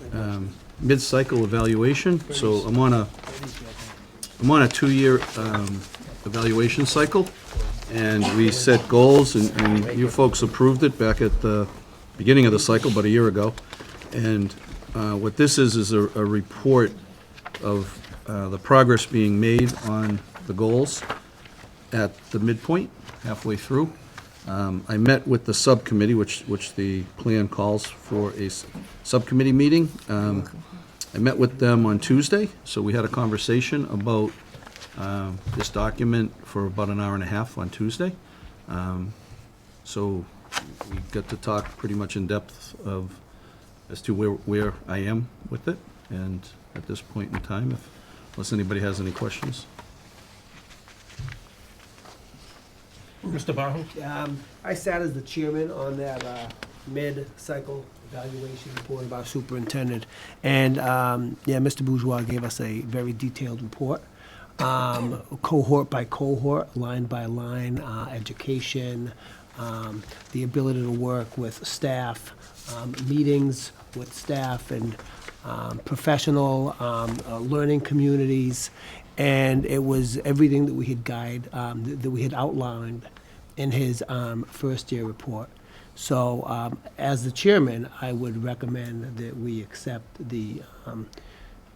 mid-cycle evaluation. So I'm on a 2-year evaluation cycle, and we set goals, and you folks approved it back at the beginning of the cycle, about a year ago. And what this is a report of the progress being made on the goals at the midpoint, halfway through. I met with the subcommittee, which the plan calls for a subcommittee meeting. I met with them on Tuesday, so we had a conversation about this document for about an hour and a half on Tuesday. So we got to talk pretty much in depth as to where I am with it, and at this point in time, unless anybody has any questions. Mr. Bahu? I sat as the chairman on that mid-cycle evaluation report of our superintendent. And, Mr. Bourgeois gave us a very detailed report, cohort by cohort, line by line, education, the ability to work with staff, meetings with staff and professional learning communities. And it was everything that we had that we had outlined in his first year report. So as the chairman, I would recommend that we accept the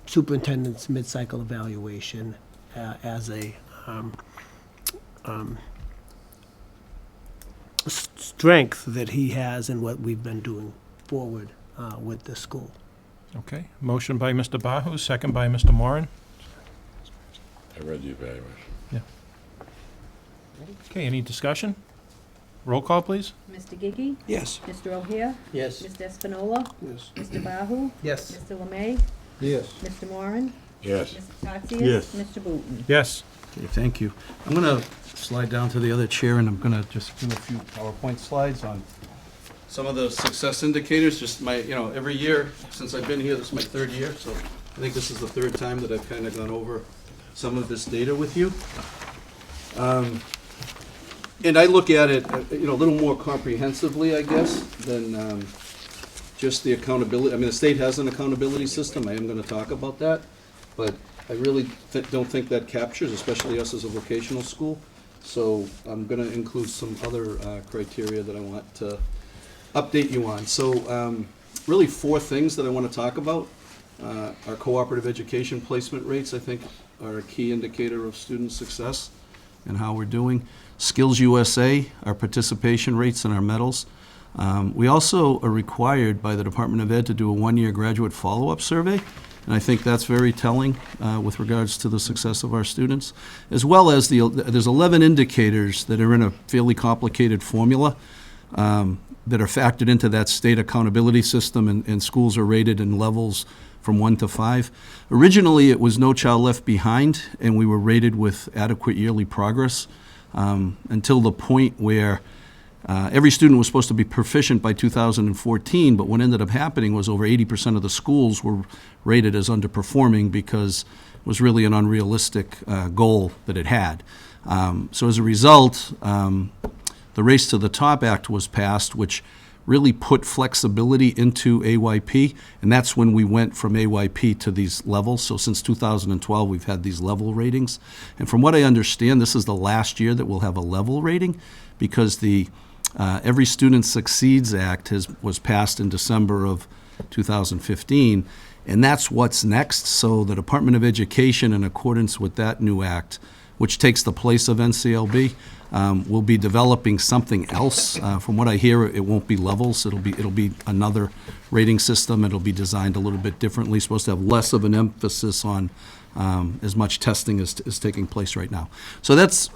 superintendent's mid-cycle evaluation as a strength that he has in what we've been doing forward with the school. Okay, motion by Mr. Bahu, second by Mr. Moran. I read the evaluation. Yeah. Okay, any discussion? Roll call, please. Mr. Gigi? Yes. Mr. O'Hare? Yes. Mr. Espinola? Yes. Mr. Bahu? Yes. Mr. Lemay? Yes. Mr. Moran? Yes. Mr. Tatsias? Yes. Mr. Booton? Yes. Okay, thank you. I'm going to slide down to the other chair, and I'm going to just do a few PowerPoint slides on some of the success indicators. Just every year since I've been here, this is my third year, so I think this is the third time that I've kind of gone over some of this data with you. And I look at it, a little more comprehensively, I guess, than just the accountability. I mean, the state has an accountability system. I am going to talk about that, but I really don't think that captures, especially us as a vocational school. So I'm going to include some other criteria that I want to update you on. So really 4 things that I want to talk about. Our cooperative education placement rates, I think, are a key indicator of student success and how we're doing. Skills USA, our participation rates and our medals. We also are required by the Department of Ed to do a 1-year graduate follow-up survey, and I think that's very telling with regards to the success of our students, as well as there's 11 indicators that are in a fairly complicated formula that are factored into that state accountability system, and schools are rated in levels from 1 to 5. Originally, it was No Child Left Behind, and we were rated with adequate yearly progress until the point where every student was supposed to be proficient by 2014, but what ended up happening was over 80% of the schools were rated as underperforming because it was really an unrealistic goal that it had. So as a result, the Race to the Top Act was passed, which really put flexibility into AYP, and that's when we went from AYP to these levels. So since 2012, we've had these level ratings. And from what I understand, this is the last year that we'll have a level rating, because the Every Student Succeeds Act was passed in December of 2015, and that's what's next. So the Department of Education, in accordance with that new act, which takes the place of NCLB, will be developing something else. From what I hear, it won't be levels. It'll be another rating system. It'll be designed a little bit differently. It's supposed to have less of an emphasis on as much testing as is taking place right now. So that's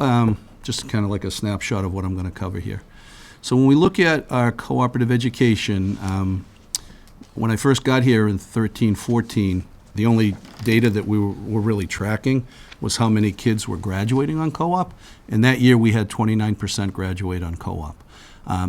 just kind of like a snapshot of what I'm going to cover here. So when we look at our cooperative education, when I first got here in 13-14, the only data that we were really tracking was how many kids were graduating on co-op, and that year we had 29% graduate on co-op.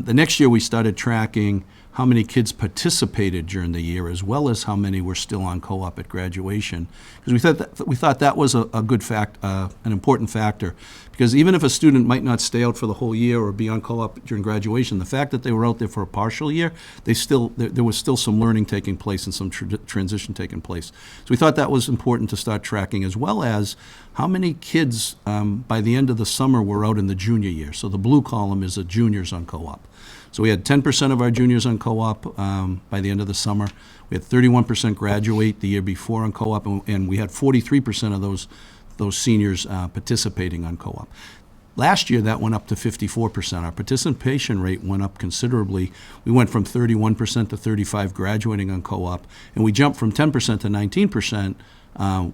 The next year we started tracking how many kids participated during the year, as well as how many were still on co-op at graduation, because we thought that was a good fact, an important factor. Because even if a student might not stay out for the whole year or be on co-op during graduation, the fact that they were out there for a partial year, there was still some learning taking place and some transition taking place. So we thought that was important to start tracking, as well as how many kids by the end of the summer were out in the junior year. So the blue column is the juniors on co-op. So we had 10% of our juniors on co-op by the end of the summer. We had 31% graduate the year before on co-op, and we had 43% of those seniors participating on co-op. Last year, that went up to 54%. Our participation rate went up considerably. We went from 31% to 35% graduating on co-op, and we jumped from 10% to 19%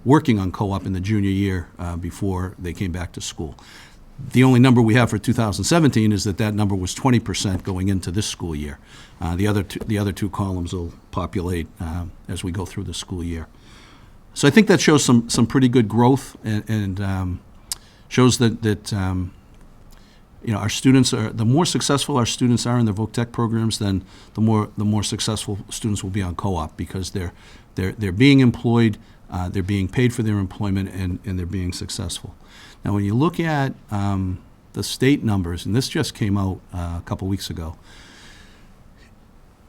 working on co-op in the junior year before they came back to school. The only number we have for 2017 is that number was 20% going into this school year. The other two columns will populate as we go through the school year. So I think that shows some pretty good growth and shows that our students are, the more successful our students are in their voc tech programs, then the more successful students will be on co-op, because they're being employed, they're being paid for their employment, and they're being successful. Now, when you look at the state numbers, and this just came out a couple weeks ago,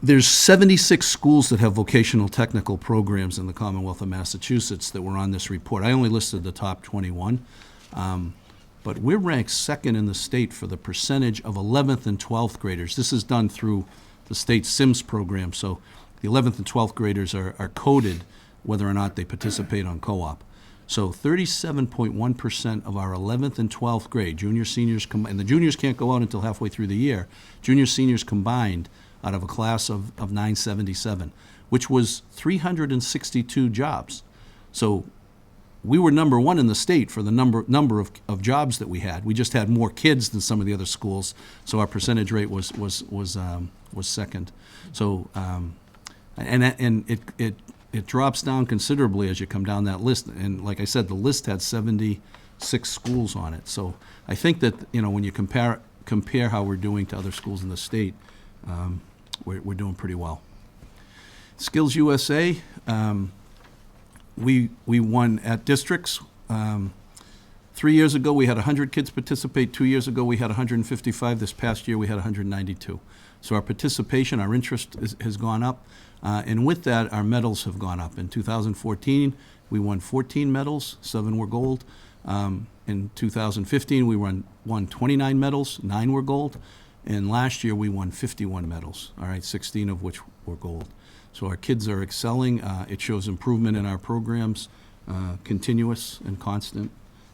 there's 76 schools that have vocational technical programs in the Commonwealth of Massachusetts that were on this report. I only listed the top 21. But we're ranked second in the state for the percentage of 11th and 12th graders. This is done through the state SIMS program, so the 11th and 12th graders are coded whether or not they participate on co-op. So 37.1% of our 11th and 12th grade, junior, seniors, and the juniors can't go out until halfway through the year, junior, seniors combined out of a class of 977, which was 362 jobs. So we were number one in the state for the number of jobs that we had. We just had more kids than some of the other schools, so our percentage rate was second. So and it drops down considerably as you come down that list. And like I said, the list had 76 schools on it. So I think that when you compare how we're doing to other schools in the state, we're doing pretty well. Skills USA. We won at districts. 3 years ago, we had 100 kids participate. 2 years ago, we had 155. This past year, we had 192. So our participation, our interest has gone up. And with that, our medals have gone up. In 2014, we won 14 medals, 7 were gold. In 2015, we won 29 medals, 9 were gold. And last year, we won 51 medals, 16 of which were gold. So our kids are excelling. It shows improvement in our programs, continuous and constant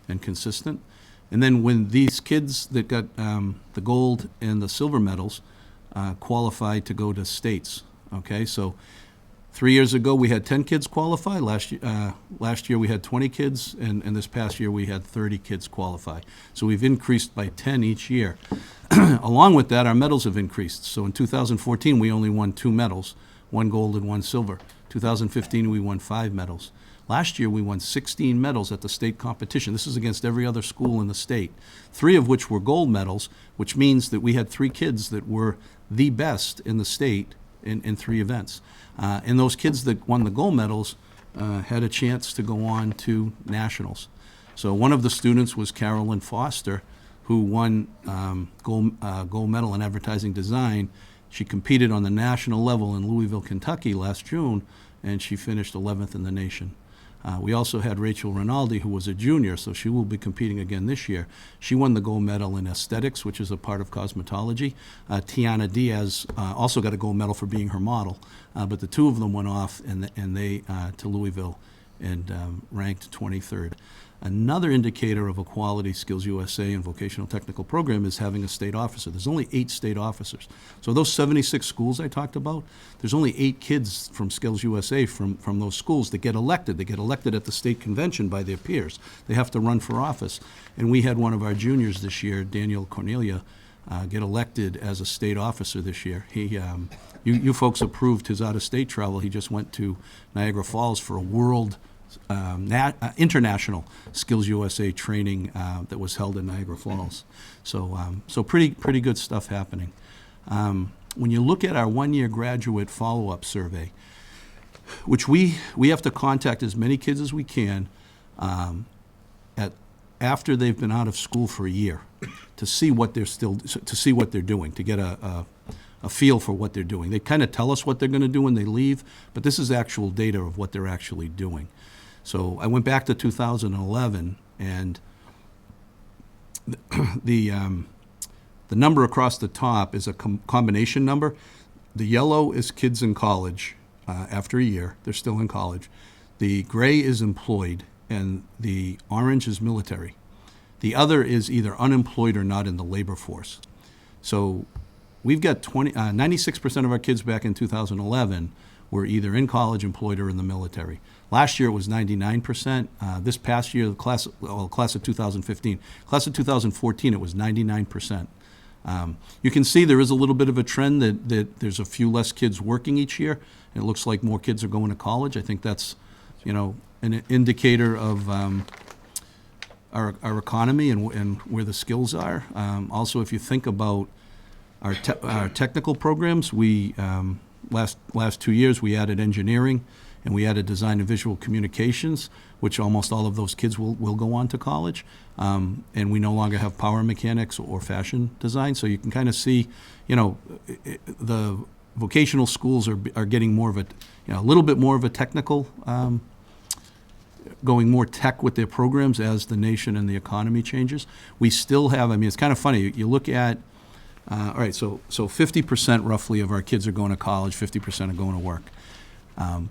and consistent. And then when these kids that got the gold and the silver medals qualified to go to states, so 3 years ago we had 10 kids qualify. Last year we had 20 kids, and this past year we had 30 kids qualify. So we've increased by 10 each year. Along with that, our medals have increased. So in 2014 we only won 2 medals. 1 gold and 1 silver. 2015, we won 5 medals. Last year, we won 16 medals at the state competition. This is against every other school in the state, 3 of which were gold medals, which means that we had 3 kids that were the best in the state in 3 events. And those kids that won the gold medals had a chance to go on to nationals. So one of the students was Carolyn Foster, who won gold medal in advertising design. She competed on the national level in Louisville, Kentucky last June, and she finished 11th in the nation. We also had Rachel Rinaldi, who was a junior, so she will be competing again this year. She won the gold medal in aesthetics, which is a part of cosmetology. Tiana Diaz also got a gold medal for being her model, but the 2 of them went off and they to Louisville and ranked 23rd. Another indicator of a quality Skills USA and vocational technical program is having a state officer. There's only 8 state officers. So those 76 schools I talked about, there's only 8 kids from Skills USA from those schools that get elected. They get elected at the state convention by their peers. They have to run for office. And we had one of our juniors this year, Daniel Cornelia, get elected as a state officer this year. He, you folks approved his out-of-state travel. He just went to Niagara Falls for a world international Skills USA training that was held in Niagara Falls. So pretty good stuff happening. When you look at our one-year graduate follow-up survey, which we have to contact as many kids as we can after they've been out of school for a year to see what they're doing, to get a feel for what they're doing. They kind of tell us what they're going to do when they leave, but this is actual data of what they're actually doing. So I went back to 2011, and the number across the top is a combination number. the yellow is kids in college after a year. They're still in college. The gray is employed, and the orange is military. The other is either unemployed or not in the labor force. So we've got 96% of our kids back in 2011 were either in college, employed, or in the military. Last year it was 99%. This past year, the class of 2015, class of 2014, it was 99%. You can see there is a little bit of a trend that there's a few less kids working each year. And it looks like more kids are going to college. I think that's, an indicator of our economy and where the skills are. Also, if you think about our technical programs, we last 2 years we added engineering and we added design and visual communications, which almost all of those kids will go on to college. And we no longer have power mechanics or fashion design. So you can kind of see, the vocational schools are getting more of a little bit more of a technical, going more tech with their programs as the nation and the economy changes. We still have, it's kind of funny, you look at, all right, so 50% roughly of our kids are going to college, 50% are going to work.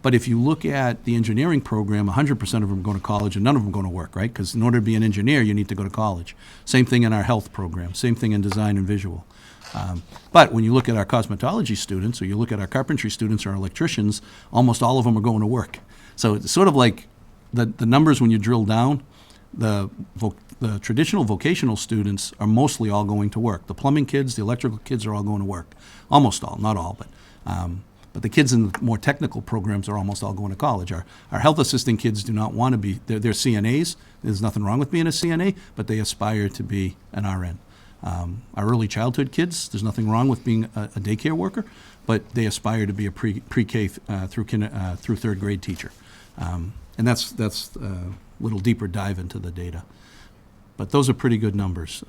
But if you look at the engineering program, 100% of them are going to college and none of them are going to work, right? Because in order to be an engineer, you need to go to college. Same thing in our health program, same thing in design and visual. But when you look at our cosmetology students, or you look at our carpentry students or our electricians, almost all of them are going to work. So it's sort of like the numbers when you drill down, the traditional vocational students are mostly all going to work. The plumbing kids, the electrical kids are all going to work. Almost all, not all, but the kids in the more technical programs are almost all going to college. Our health assistant kids do not want to be, they're CNAs. There's nothing wrong with being a CNA, but they aspire to be an RN. Our early childhood kids, there's nothing wrong with being a daycare worker, but they aspire to be a pre-K through third grade teacher. And that's a little deeper dive into the data. But those are pretty good numbers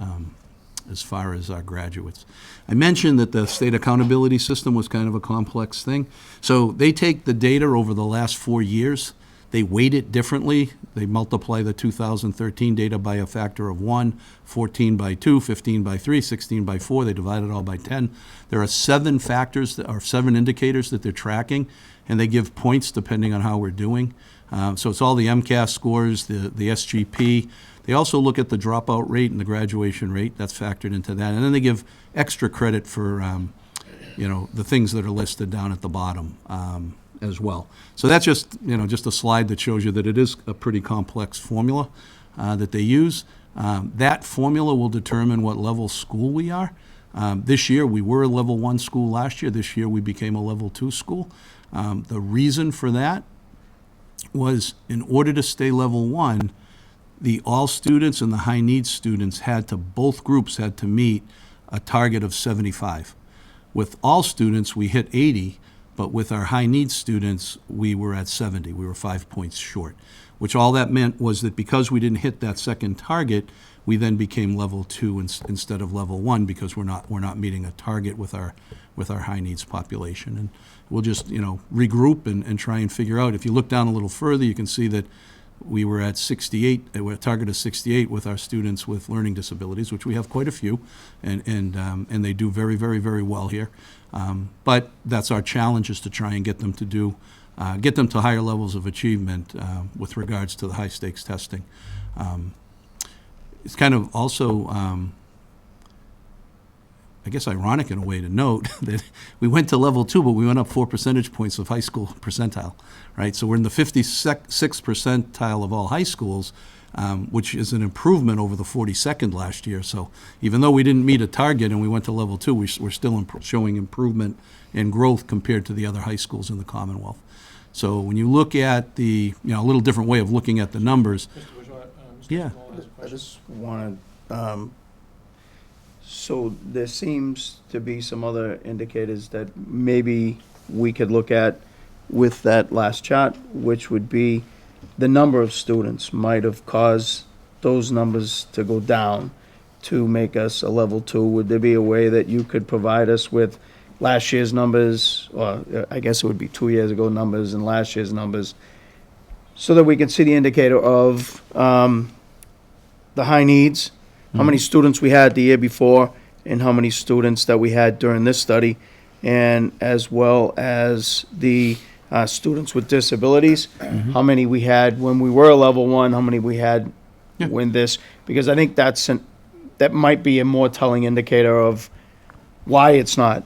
as far as our graduates. I mentioned that the state accountability system was kind of a complex thing. So they take the data over the last 4 years. They weight it differently. They multiply the 2013 data by a factor of 1, 14 by 2, 15 by 3, 16 by 4. They divide it all by 10. There are 7 factors, or 7 indicators that they're tracking, and they give points depending on how we're doing. So it's all the MCAS scores, the SGP. They also look at the dropout rate and the graduation rate. That's factored into that. And then they give extra credit for, the things that are listed down at the bottom as well. So that's just a slide that shows you that it is a pretty complex formula that they use. That formula will determine what level school we are. This year, we were a level 1 school last year. This year, we became a level 2 school. The reason for that was, in order to stay level 1, the all students and the high needs students both groups had to meet a target of 75. With all students, we hit 80, but with our high needs students, we were at 70. We were 5 points short, which all that meant was that because we didn't hit that second target, we then became level 2 instead of level 1, because we're not meeting a target with our high needs population. And we'll just regroup and try and figure out. If you look down a little further, you can see that we were at 68, we're a target of 68 with our students with learning disabilities, which we have quite a few, and they do very, very, very well here. But that's our challenge, is to try and get them to higher levels of achievement with regards to the high stakes testing. It's kind of also, I guess, ironic in a way to note that we went to level 2, but we went up 4 percentage points of high school percentile, right? So we're in the 56th percentile of all high schools, which is an improvement over the 42nd last year. So even though we didn't meet a target and we went to level 2, we're still showing improvement and growth compared to the other high schools in the Commonwealth. So when you look at a little different way of looking at the numbers. Yeah. I just want to, so there seems to be some other indicators that maybe we could look at with that last chart, which would be the number of students might have caused those numbers to go down to make us a level 2. Would there be a way that you could provide us with last year's numbers, or I guess it would be 2 years ago numbers and last year's numbers, so that we can see the indicator of the high needs, how many students we had the year before, and how many students that we had during this study, and as well as the students with disabilities, how many we had when we were a level one, how many we had Yeah. when this, because I think that might be a more telling indicator of why it's not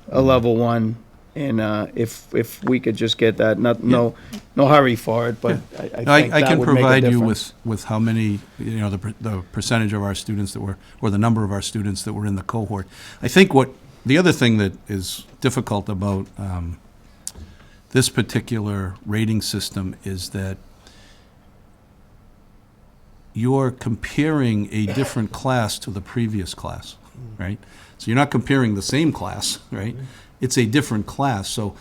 a level one. And if we could just get that, no hurry for it, but I think I that can would make a provide you difference. with how many, the percentage of our students that were, or the number of our students that were in the cohort. I think the other thing that is difficult about this particular rating system is that you're comparing a different class to the previous class, right? So you're not comparing the same class, right? It's a different class. So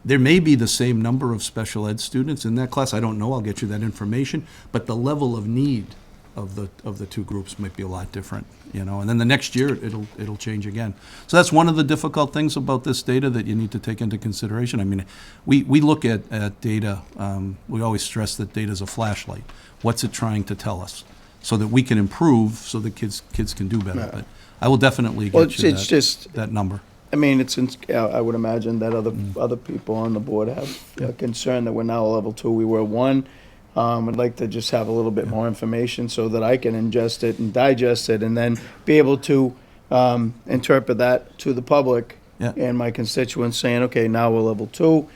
there may be the same number of special ed students in that class. I don't know. I'll get you that information. But the level of need of the two groups might be a lot different, And then the next year, it'll change again. So that's one of the difficult things about this data that you need to take into consideration. I mean, we look at data. We always stress that data is a flashlight. What's it trying to tell us, so that we can improve, so that kids can do better. Yeah. But I will definitely Well, get you it's just- that number. I mean, I would imagine that other people on the board have a concern that we're now a level two, we were one. I'd like to just have a little bit more information so that I can ingest it and digest it, and then be able to interpret that to the public Yeah. and my constituents, saying, okay, now we're level two,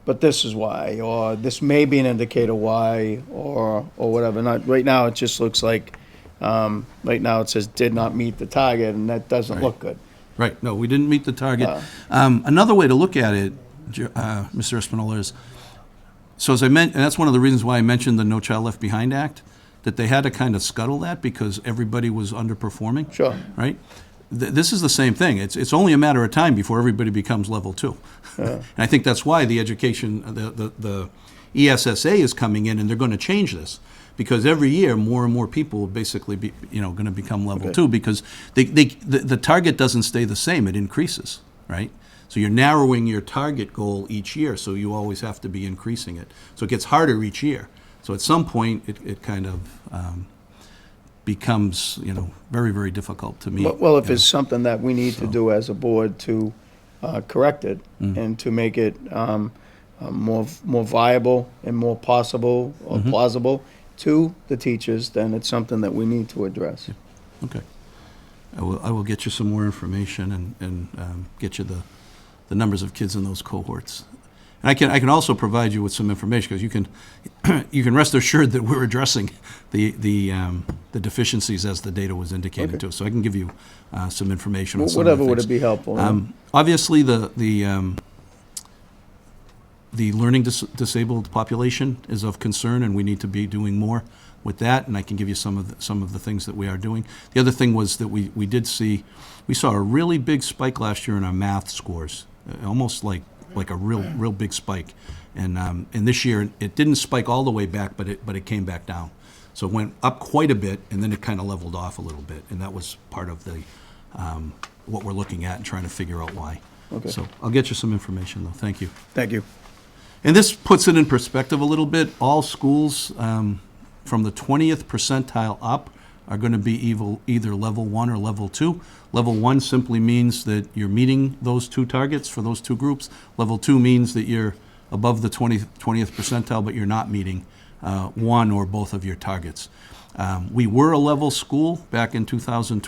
but this is why, or this may be an indicator why, or whatever. Not, right now, it just looks like, right now it says did not meet the target, and that doesn't look good. Right, no, we didn't meet the target. Another way to look at it, Mr. Espinola, is, so as I mentioned, and that's one of the reasons why I mentioned the No Child Left Behind Act, that they had to kind of scuttle that because everybody was underperforming. Sure. Right? This is the same thing. It's only a matter of time before everybody becomes level two. And I think that's why the education, the ESSA is coming in, and they're going to change this. Because every year, more and more people will basically be, going to become level two, because the target doesn't stay the same, it increases, right? So you're narrowing your target goal each year, so you always have to be increasing it. So it gets harder each year. So at some point, it kind of becomes, very, very difficult to meet. Well, if it's something that we need to do as a board to correct it and to make it more viable and more possible or plausible to the teachers, then it's something that we need to address. Okay. I will get you some more information and get you the numbers of kids in those cohorts. And I can also provide you with some information, because you can rest assured that we're addressing the deficiencies as the data was indicated to us. So I can give you some information on some of the Whatever would things. it be helpful? Obviously, the learning disabled population is of concern, and we need to be doing more with that, and I can give you some of the things that we are doing. The other thing was that we saw a really big spike last year in our math scores, almost like a real big spike. And this year, it didn't spike all the way back, but it came back down. So it went up quite a bit, and then it kind of leveled off a little bit, and that was part of the what we're looking at and trying to figure out why. Okay. So I'll get you some information, though. Thank you. Thank you. And this puts it in perspective a little bit. All schools from the 20th percentile up are going to be either level 1 or level 2. Level 1 simply means that you're meeting those two targets for those two groups. Level 2 means that you're above the 20th percentile, but you're not meeting one or both of your targets. We were a level school back in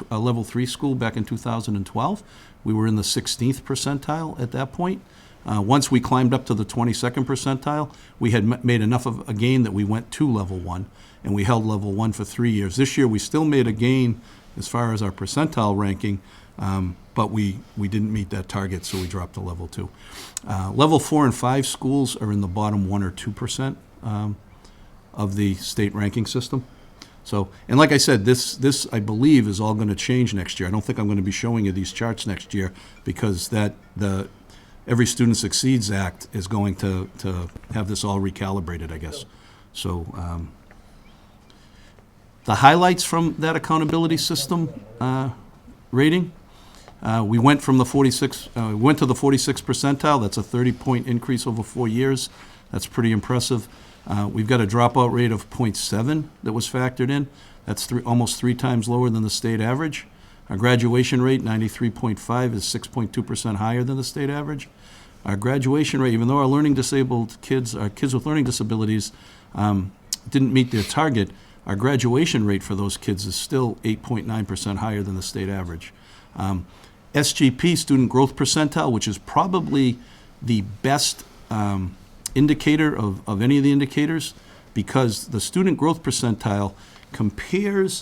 a level 3 school back in 2012. We were in the 16th percentile at that point. Once we climbed up to the 22nd percentile, we had made enough of a gain that we went to level 1, and we held level 1 for 3 years. This year, we still made a gain as far as our percentile ranking, but we didn't meet that target, so we dropped to level 2. Level 4 and 5 schools are in the bottom 1 or 2% of the state ranking system. So, and like I said, this I believe is all going to change next year. I don't think I'm going to be showing you these charts next year, because the Every Student Succeeds Act is going to have this all recalibrated, I guess. So the highlights from that accountability system rating, we went from the 46, went to the 46th percentile. That's a 30-point increase over 4 years. That's pretty impressive. We've got a dropout rate of 0.7 that was factored in. That's almost 3 times lower than the state average. Our graduation rate, 93.5, is 6.2% higher than the state average. Our graduation rate, even though our learning disabled kids, our kids with learning disabilities, didn't meet their target, our graduation rate for those kids is still 8.9% higher than the state average. SGP, student growth percentile, which is probably the best indicator of any of the indicators, because the student growth percentile compares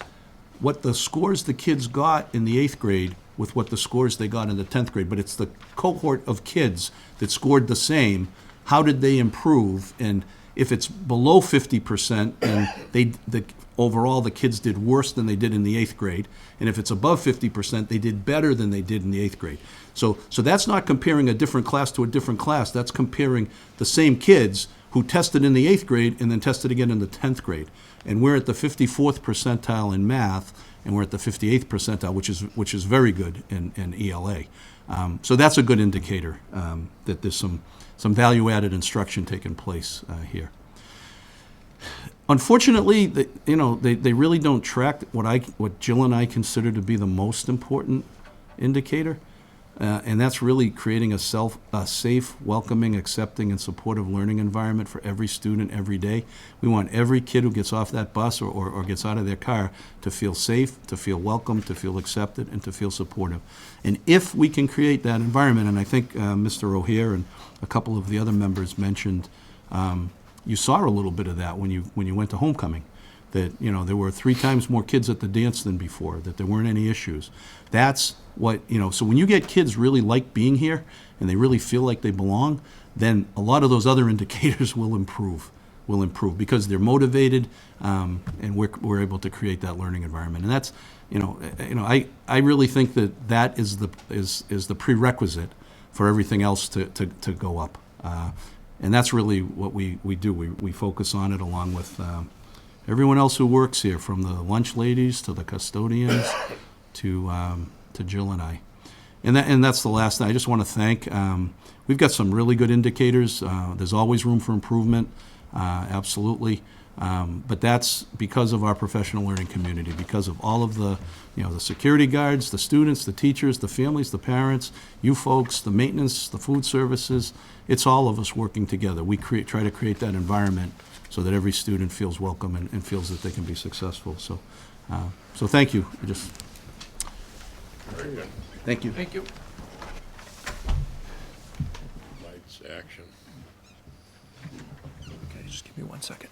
what the scores the kids got in the 8th grade with what the scores they got in the 10th grade. But it's the cohort of kids that scored the same. How did they improve? And if it's below 50%, and overall the kids did worse than they did in the 8th grade. And if it's above 50%, they did better than they did in the 8th grade. So that's not comparing a different class to a different class. That's comparing the same kids who tested in the 8th grade and then tested again in the 10th grade. And we're at the 54th percentile in math, and we're at the 58th percentile, which is very good in ELA. So that's a good indicator that there's some value-added instruction taking place here. Unfortunately, they really don't track what Jill and I consider to be the most important indicator, and that's really creating a safe, welcoming, accepting, and supportive learning environment for every student every day. We want every kid who gets off that bus or gets out of their car to feel safe, to feel welcome, to feel accepted, and to feel supportive. And if we can create that environment, and I think Mr. O'Hare and a couple of the other members mentioned, you saw a little bit of that when you went to homecoming, that there were 3 times more kids at the dance than before, that there weren't any issues. That's what, so when you get kids really like being here and they really feel like they belong, then a lot of those other indicators will improve because they're motivated, and we're able to create that learning environment. And that's, I really think that is the prerequisite for everything else to go up. And that's really what we do. We focus on it along with everyone else who works here, from the lunch ladies to the custodians to Jill and I. And that's the last thing. I just want to thank. We've got some really good indicators. There's always room for improvement, absolutely. But that's because of our professional learning community, because of all of the security guards, the students, the teachers, the families, the parents, you folks, the maintenance, the food services. It's all of us working together. We try to create that environment so that every student feels welcome and feels that they can be successful. So thank you. Very good. Thank you. Thank you. Lights, action. Okay, just give me 1 second.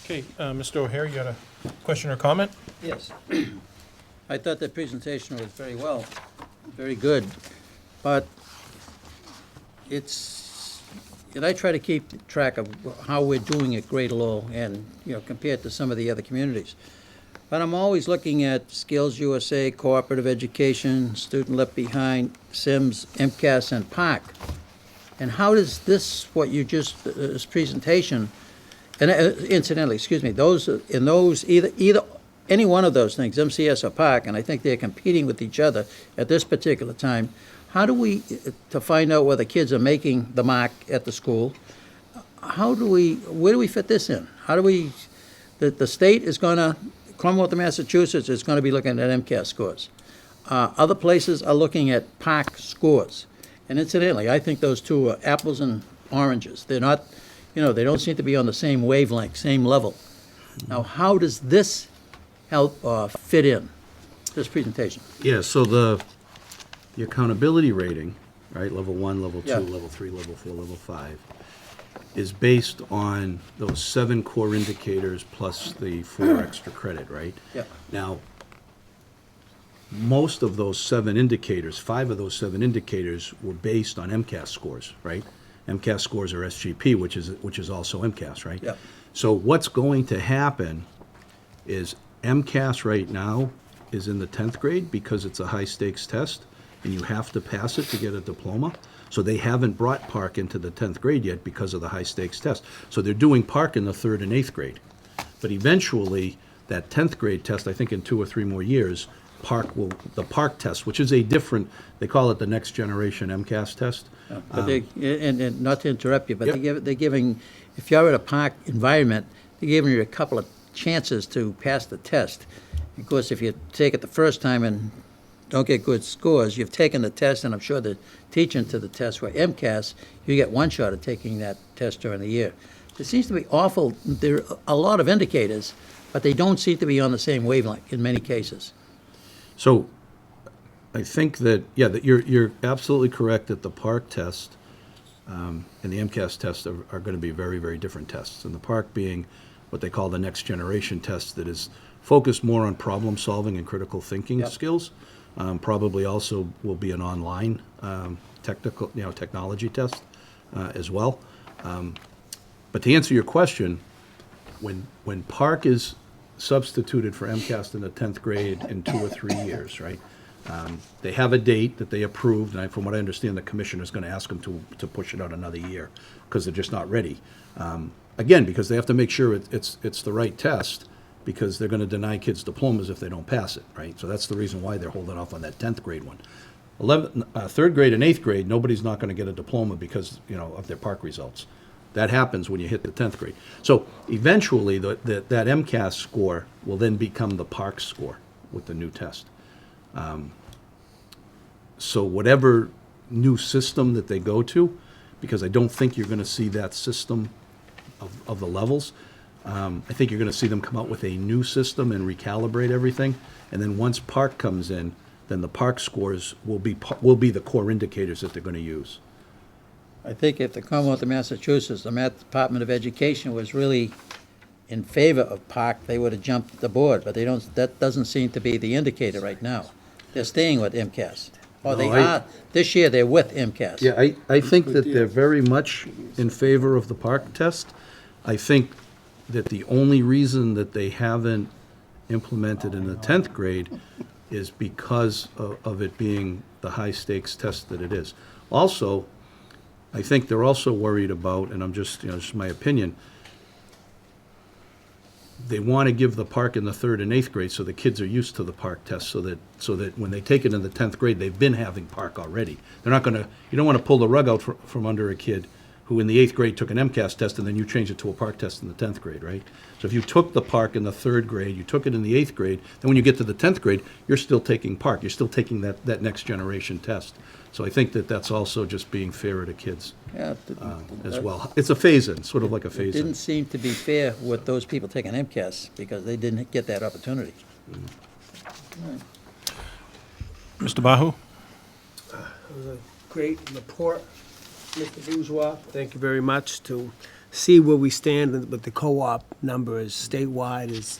Okay, Mr. O'Hare, you got a question or comment? Yes. I thought the presentation was very good, but and I try to keep track of how we're doing at Greater Lowell and, compared to some of the other communities. But I'm always looking at Skills USA, Cooperative Education, Student Left Behind, SIMS, MCAS, and PAC. And how does this presentation, and incidentally, either any one of those things, MCS or PAC, and I think they're competing with each other at this particular time. How do we, to find out whether kids are making the mark at the school, where do we fit this in? The state is going to, Commonwealth of Massachusetts is going to be looking at MCAS scores. Other places are looking at PAC scores. And incidentally, I think those two are apples and oranges. They're not, they don't seem to be on the same wavelength, same level. Now, how does this help fit in, this presentation? Yeah, so the accountability rating, right, level 1, level 2, Yeah. level 3, level 4, level 5, is based on those 7 core indicators plus the 4 extra credit, right? Yeah. Now, most of those 7 indicators, 5 of those 7 indicators were based on MCAS scores, right? MCAS scores are SGP, which is also MCAS, right? Yeah. So what's going to happen is MCAS right now is in the 10th grade because it's a high-stakes test, and you have to pass it to get a diploma. So they haven't brought PARC into the 10th grade yet because of the high-stakes test. So they're doing PARC in the 3rd and 8th grade. But eventually, that 10th grade test, I think in 2 or 3 more years, the Park test, which is a different, they call it the Next Generation MCAS test. But and not to interrupt you, but Yep. they're giving, if you're at a park environment, they're giving you a couple of chances to pass the test. Of course, if you take it the first time and don't get good scores, you've taken the test, and I'm sure the teaching to the test for MCAS, you get one shot at taking that test during the year. It seems to be awful, there are a lot of indicators, but they don't seem to be on the same wavelength in many cases. So I think that, yeah, that you're absolutely correct that the Park test and the MCAS test are going to be very, very different tests. And the Park being what they call the Next Generation test that is focused more on problem solving and critical thinking Yep. skills. Probably also will be an online technology test as well. But to answer your question, when Park is substituted for MCAS in the 10th grade in 2 or 3 years, right? They have a date that they approved, and from what I understand, the commissioner is going to ask them to push it out another year because they're just not ready. Again, because they have to make sure it's the right test, because they're going to deny kids diplomas if they don't pass it, right? So that's the reason why they're holding off on that 10th grade one. 3rd grade and 8th grade, nobody's not going to get a diploma because, of their Park results. That happens when you hit the 10th grade. So eventually, that MCAS score will then become the Park score with the new test. So whatever new system that they go to, because I don't think you're going to see that system of the levels, I think you're going to see them come out with a new system and recalibrate everything. And then once Park comes in, then the Park scores will be the core indicators that they're going to use. I think if the Commonwealth of Massachusetts, the Department of Education was really in favor of Park, they would have jumped the board, but they don't. That doesn't seem to be the indicator right now. They're staying with MCAS. Or they are, this year they're with MCAS. Yeah, I think that they're very much in favor of the Park test. I think that the only reason that they haven't implemented in the 10th grade is because of it being the high-stakes test that it is. Also, I think they're also worried about, and I'm just, just my opinion, they want to give the Park in the 3rd and 8th grade so the kids are used to the Park test, so that when they take it in the 10th grade, they've been having Park already. They're not going to, you don't want to pull the rug out from under a kid who in the 8th grade took an MCAS test and then you change it to a Park test in the 10th grade, right? So if you took the Park in the 3rd grade, you took it in the 8th grade, then when you get to the 10th grade, you're still taking Park. You're still taking that next generation test. So I think that that's also just being fairer to kids as well. It's a phase-in, sort of like a It phase-in. didn't seem to be fair with those people taking MCAS because they didn't get that opportunity. Mr. Bahu? It was a great report, Mr. Bourgeois. Thank you very much. To see where we stand with the co-op numbers statewide is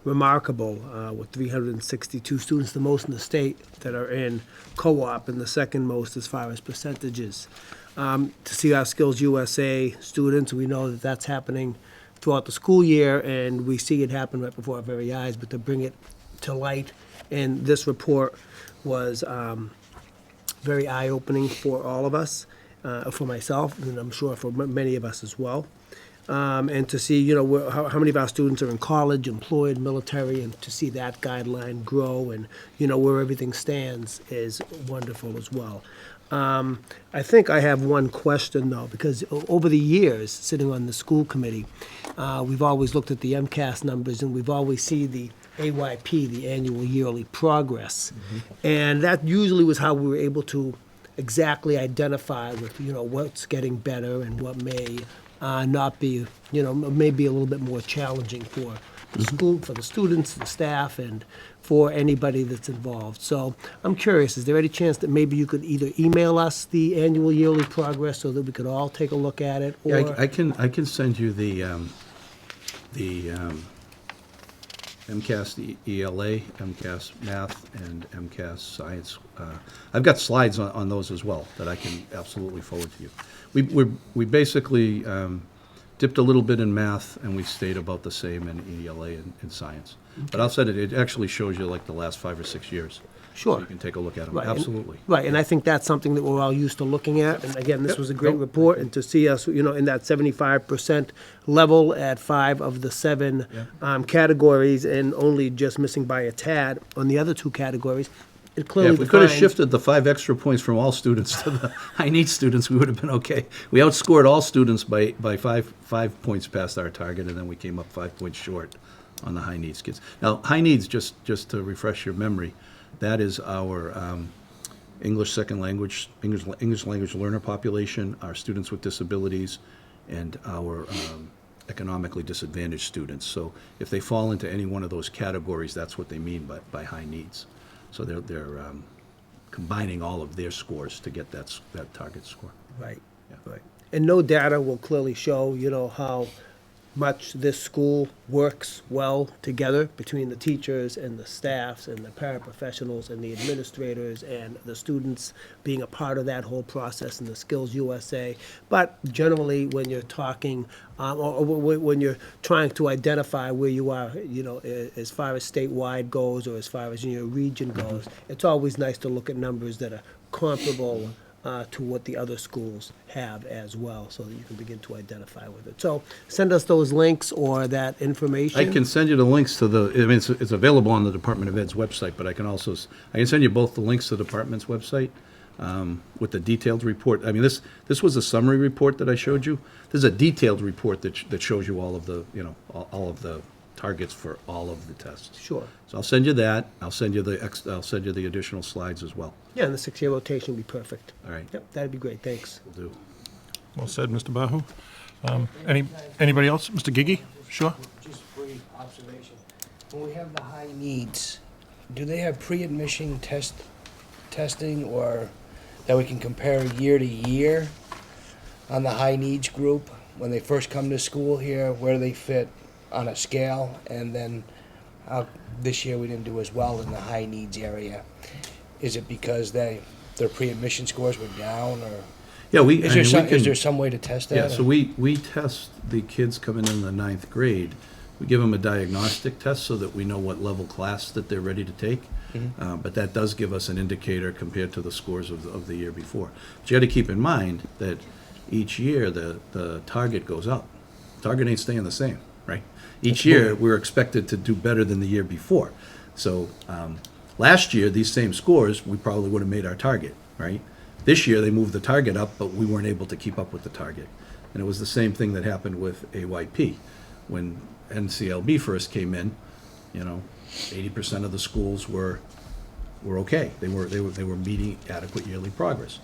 remarkable, with 362 students, the most in the state that are in co-op, and the second most as far as percentages. To see our Skills USA students, we know that that's happening throughout the school year, and we see it happen right before our very eyes, but to bring it to light, and this report was very eye-opening for all of us, for myself, and I'm sure for many of us as well. And to see, how many of our students are in college, employed, military, and to see that guideline grow and, where everything stands is wonderful as well. I think I have one question, though, because over the years, sitting on the school committee, we've always looked at the MCAS numbers, and we've always seen the AYP, the annual yearly progress. And that usually was how we were able to exactly identify with, what's getting better and what may not be, may be a little bit more challenging for the school, for the students, the staff, and for anybody that's involved. So I'm curious, is there any chance that maybe you could either email us the annual yearly progress so that we could all take a look at it? Or Yeah, I can send you the MCAS, the ELA, MCAS Math, and MCAS Science. I've got slides on those as well that I can absolutely forward to you. We basically dipped a little bit in math, and we stayed about the same in ELA and Science. But I'll send it. It actually shows you like the last 5 or 6 years Sure. So you can take a look at them, Right, and- absolutely. Right, and I think that's something that we're all used to looking at, and again, this Yep. was a great Nope. report, and to see us, in that 75% level at 5 of the 7 categories, and only just missing by a tad on the other 2 categories, it Yeah, clearly if we could have defines- shifted the 5 extra points from all students to the high-need students, we would have been okay. We outscored all students by 5 points past our target, and then we came up 5 points short on the high-needs kids. Now, high needs, just to refresh your memory, that is our English second language, English language learner population, our students with disabilities, and our economically disadvantaged students. So if they fall into any one of those categories, that's what they mean by high needs. So they're combining all of their scores to get that target score. Right, Yeah. right. And no data will clearly show, how much this school works well together between the teachers and the staffs and the paraprofessionals and the administrators and the students being a part of that whole process and the Skills USA. But generally, when you're talking, or when you're trying to identify where you are, as far as statewide goes or as far as your region goes, it's always nice to look at numbers that are comparable to what the other schools have as well, so that you can begin to identify with it. So send us those links or that information. I can send you the links to it's available on the Department of Ed's website, but I can send you both the links to the department's website with the detailed report. I mean, this was a summary report that I showed you. There's a detailed report that shows you all of the, all of the targets for all of the tests. Sure. So I'll send you that. I'll send you the additional slides as well. Yeah, and the 6-year rotation would be perfect. All right. Yep, that'd be great, thanks. Will do. Well said, Mr. Bahu. Anybody else? Mr. Gigi? Sure. Just brief observation. When we have the high needs, do they have pre-admission testing or that we can compare year to year on the high needs group when they first come to school here, where they fit on a scale, and then this year we didn't do as well in the high needs area? Is it because their pre-admission scores were down, or Yeah, is there some way to test that? Yeah, so we test the kids coming in the 9th grade. We give them a diagnostic test so that we know what level class that they're ready to take. But that does give us an indicator compared to the scores of the year before. But you got to keep in mind that each year the target goes up. Target ain't staying the same, right? Each year we're expected to do better than the year before. So last year, these same scores, we probably would have made our target, right? This year, they moved the target up, but we weren't able to keep up with the target. And it was the same thing that happened with AYP. When NCLB first came in, 80% of the schools were okay. They were meeting adequate yearly progress.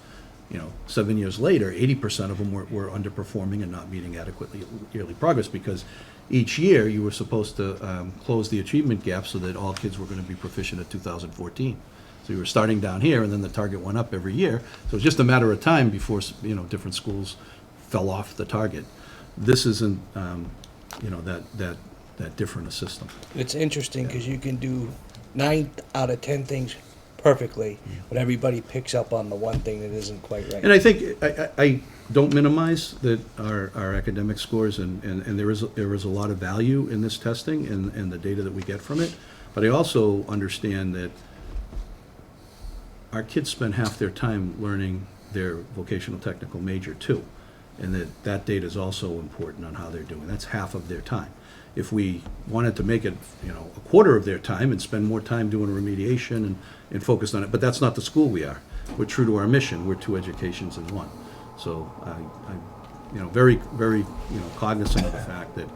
7 years later, 80% of them were underperforming and not meeting adequately yearly progress, because each year you were supposed to close the achievement gap so that all kids were going to be proficient at 2014. So you were starting down here, and then the target went up every year. So it was just a matter of time before different schools fell off the target. This isn't that different a system. It's interesting because you can do 9 out of 10 things perfectly, but everybody picks up on the one thing that isn't quite right. And I think I don't minimize that our academic scores, and there is a lot of value in this testing and the data that we get from it. But I also understand that our kids spend half their time learning their vocational technical major too, and that data is also important on how they're doing. That's half of their time. If we wanted to make it, a quarter of their time and spend more time doing remediation and focused on it, but that's not the school we are. We're true to our mission. We're 2 educations in 1. So I'm very, very, cognizant of the fact that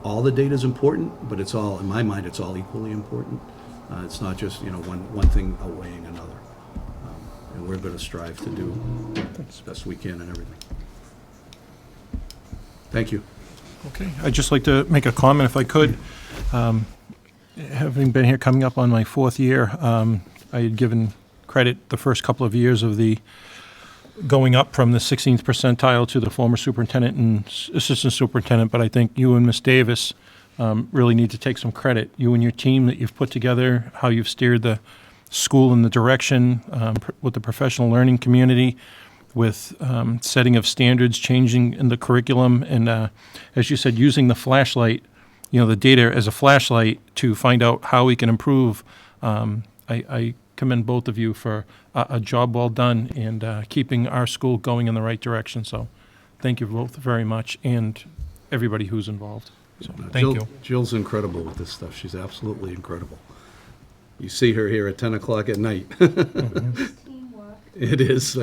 all the data is important, but it's all, in my mind, it's all equally important. It's not just, one thing outweighing another. And we're going to strive to do as best we can and everything. Thank you. Okay, I'd just like to make a comment if I could. Having been here coming up on my 4th year, I had given credit the first couple of years of the going up from the 16th percentile to the former superintendent and assistant superintendent, but I think you and Ms. Davis really need to take some credit. You and your team that you've put together, how you've steered the school in the direction with the professional learning community, with setting of standards, changing in the curriculum, and as you said, using the flashlight, the data as a flashlight to find out how we can improve I commend both of you for a job well done and keeping our school going in the right direction. So thank you both very much, and everybody who's involved. So thank you. Jill's incredible with this stuff. She's absolutely incredible. You see her here at 10 o'clock at night. Teamwork. It is.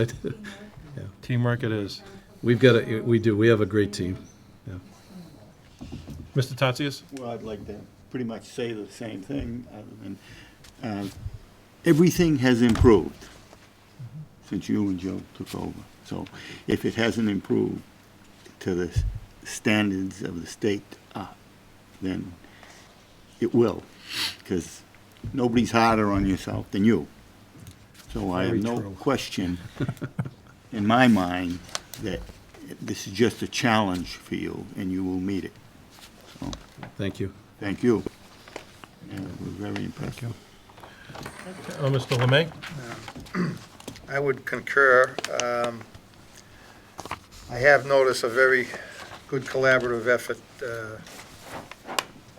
Teamwork it is. We have a great team. Yeah. Mr. Tatsias? Well, I'd like to pretty much say the same thing, other than, everything has improved since you and Joe took over. So if it hasn't improved to the standards of the state, then it will, because nobody's harder on yourself than you. So I have no question in my mind that this is just a challenge for you, and you will meet it. So, Thank you. thank you. And we're very impressed. Mr. Lemay? I would concur. I have noticed a very good collaborative effort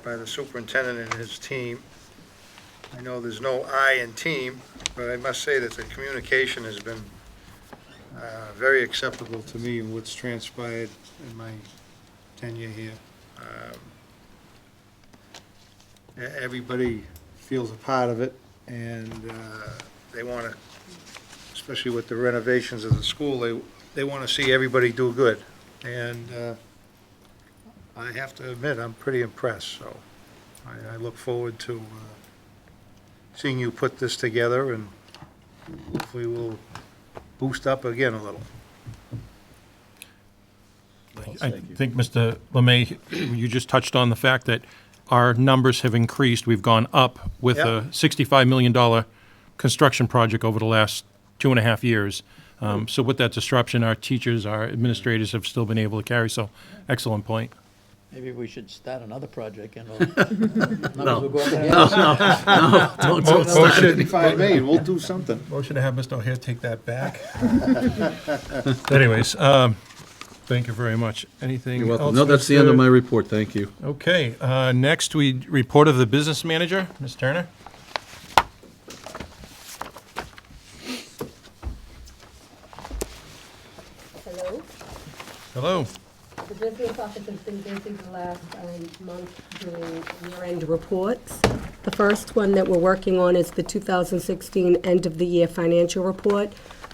by the superintendent and his team. I know there's no I in team, but I must say that the communication has been very acceptable to me in what's transpired in my tenure here. Everybody feels a part of it, and they want to, especially with the renovations of the school, they want to see everybody do good. And I have to admit, I'm pretty impressed, so I look forward to seeing you put this together, and hopefully we'll boost up again a little. I think, Mr. Lemay, you just touched on the fact that our numbers have increased. We've gone up with a $65 million construction project over the last 2.5 years. So with that disruption, our teachers, our administrators have still been able to carry. So excellent point. Maybe we should start another project and No. we'll go up again. No, don't start it. 65 million, we'll do something. Motion to have Mr. O'Hare take that back. Anyways, thank you very much. Anything You're welcome. else? No, that's the end of Mr. my report. Thank you. Okay, next we report of the business manager, Ms. Turner. Hello? Hello. The business office has been busy the last month doing year-end reports. The first one that we're working on is the 2016 end-of-the-year financial report.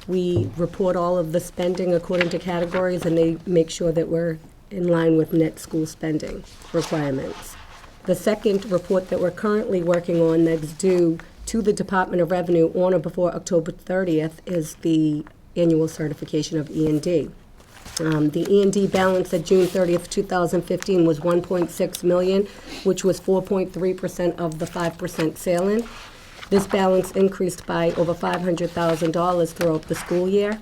We report all of the spending according to categories, and they make sure that we're in line with net school spending requirements. The second report that we're currently working on that's due to the Department of Revenue on or before October 30th is the annual certification of E&D. The E&D balance at June 30th, 2015 was $1.6 million, which was 4.3% of the 5% sailing. This balance increased by over $500,000 throughout the school year.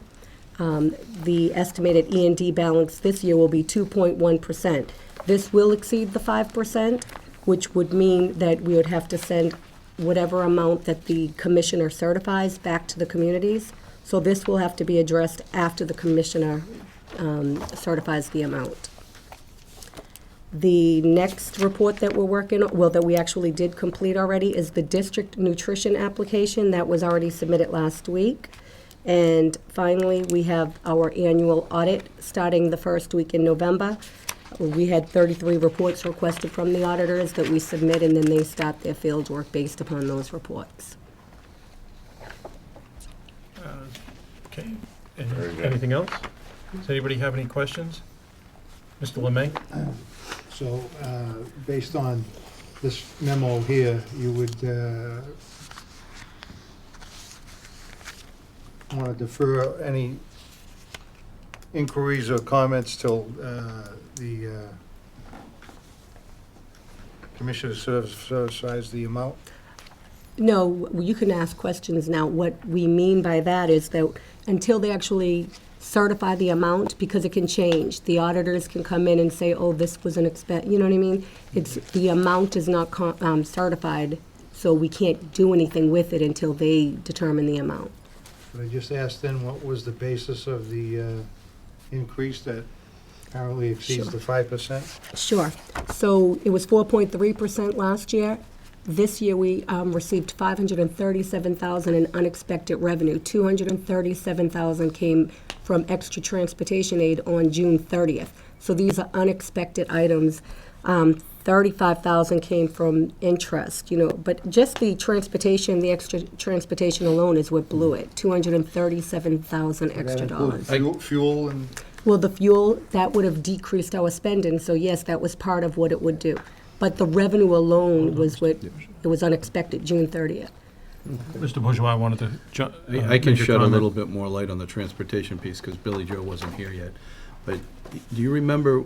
The estimated E&D balance this year will be 2.1%. This will exceed the 5%, which would mean that we would have to send whatever amount that the commissioner certifies back to the communities. So this will have to be addressed after the commissioner certifies the amount. The next report that we're working on, well, that we actually did complete already, is the district nutrition application that was already submitted last week. And finally, we have our annual audit starting the first week in November. We had 33 reports requested from the auditors that we submit, and then they start their field work based upon those reports. Okay. Anything else? Does anybody have any questions? Mr. Lemay? So, based on this memo here, you would want to defer any inquiries or comments till the commissioner certifies the amount? No, you can ask questions now. What we mean by that is that until they actually certify the amount, because it can change. The auditors can come in and say, oh, this was an expense, you know what I mean? It's, the amount is not certified, so we can't do anything with it until they determine the amount. But I just asked then, what was the basis of the increase that apparently exceeds the 5%? Sure. So it was 4.3% last year. This year, we received $537,000 in unexpected revenue. $237,000 came from extra transportation aid on June 30th. So these are unexpected items. $35,000 came from interest, but just the transportation, the extra transportation alone is what blew it. $237,000 extra dollars. Fuel and, Well, the fuel, that would have decreased our spending, so yes, that was part of what it would do. But the revenue alone was what, it was unexpected, June 30th. Mr. Bourgeois wanted to I can make a shed a comment. little bit more light on the transportation piece, because Billy Joe wasn't here yet. But do you remember,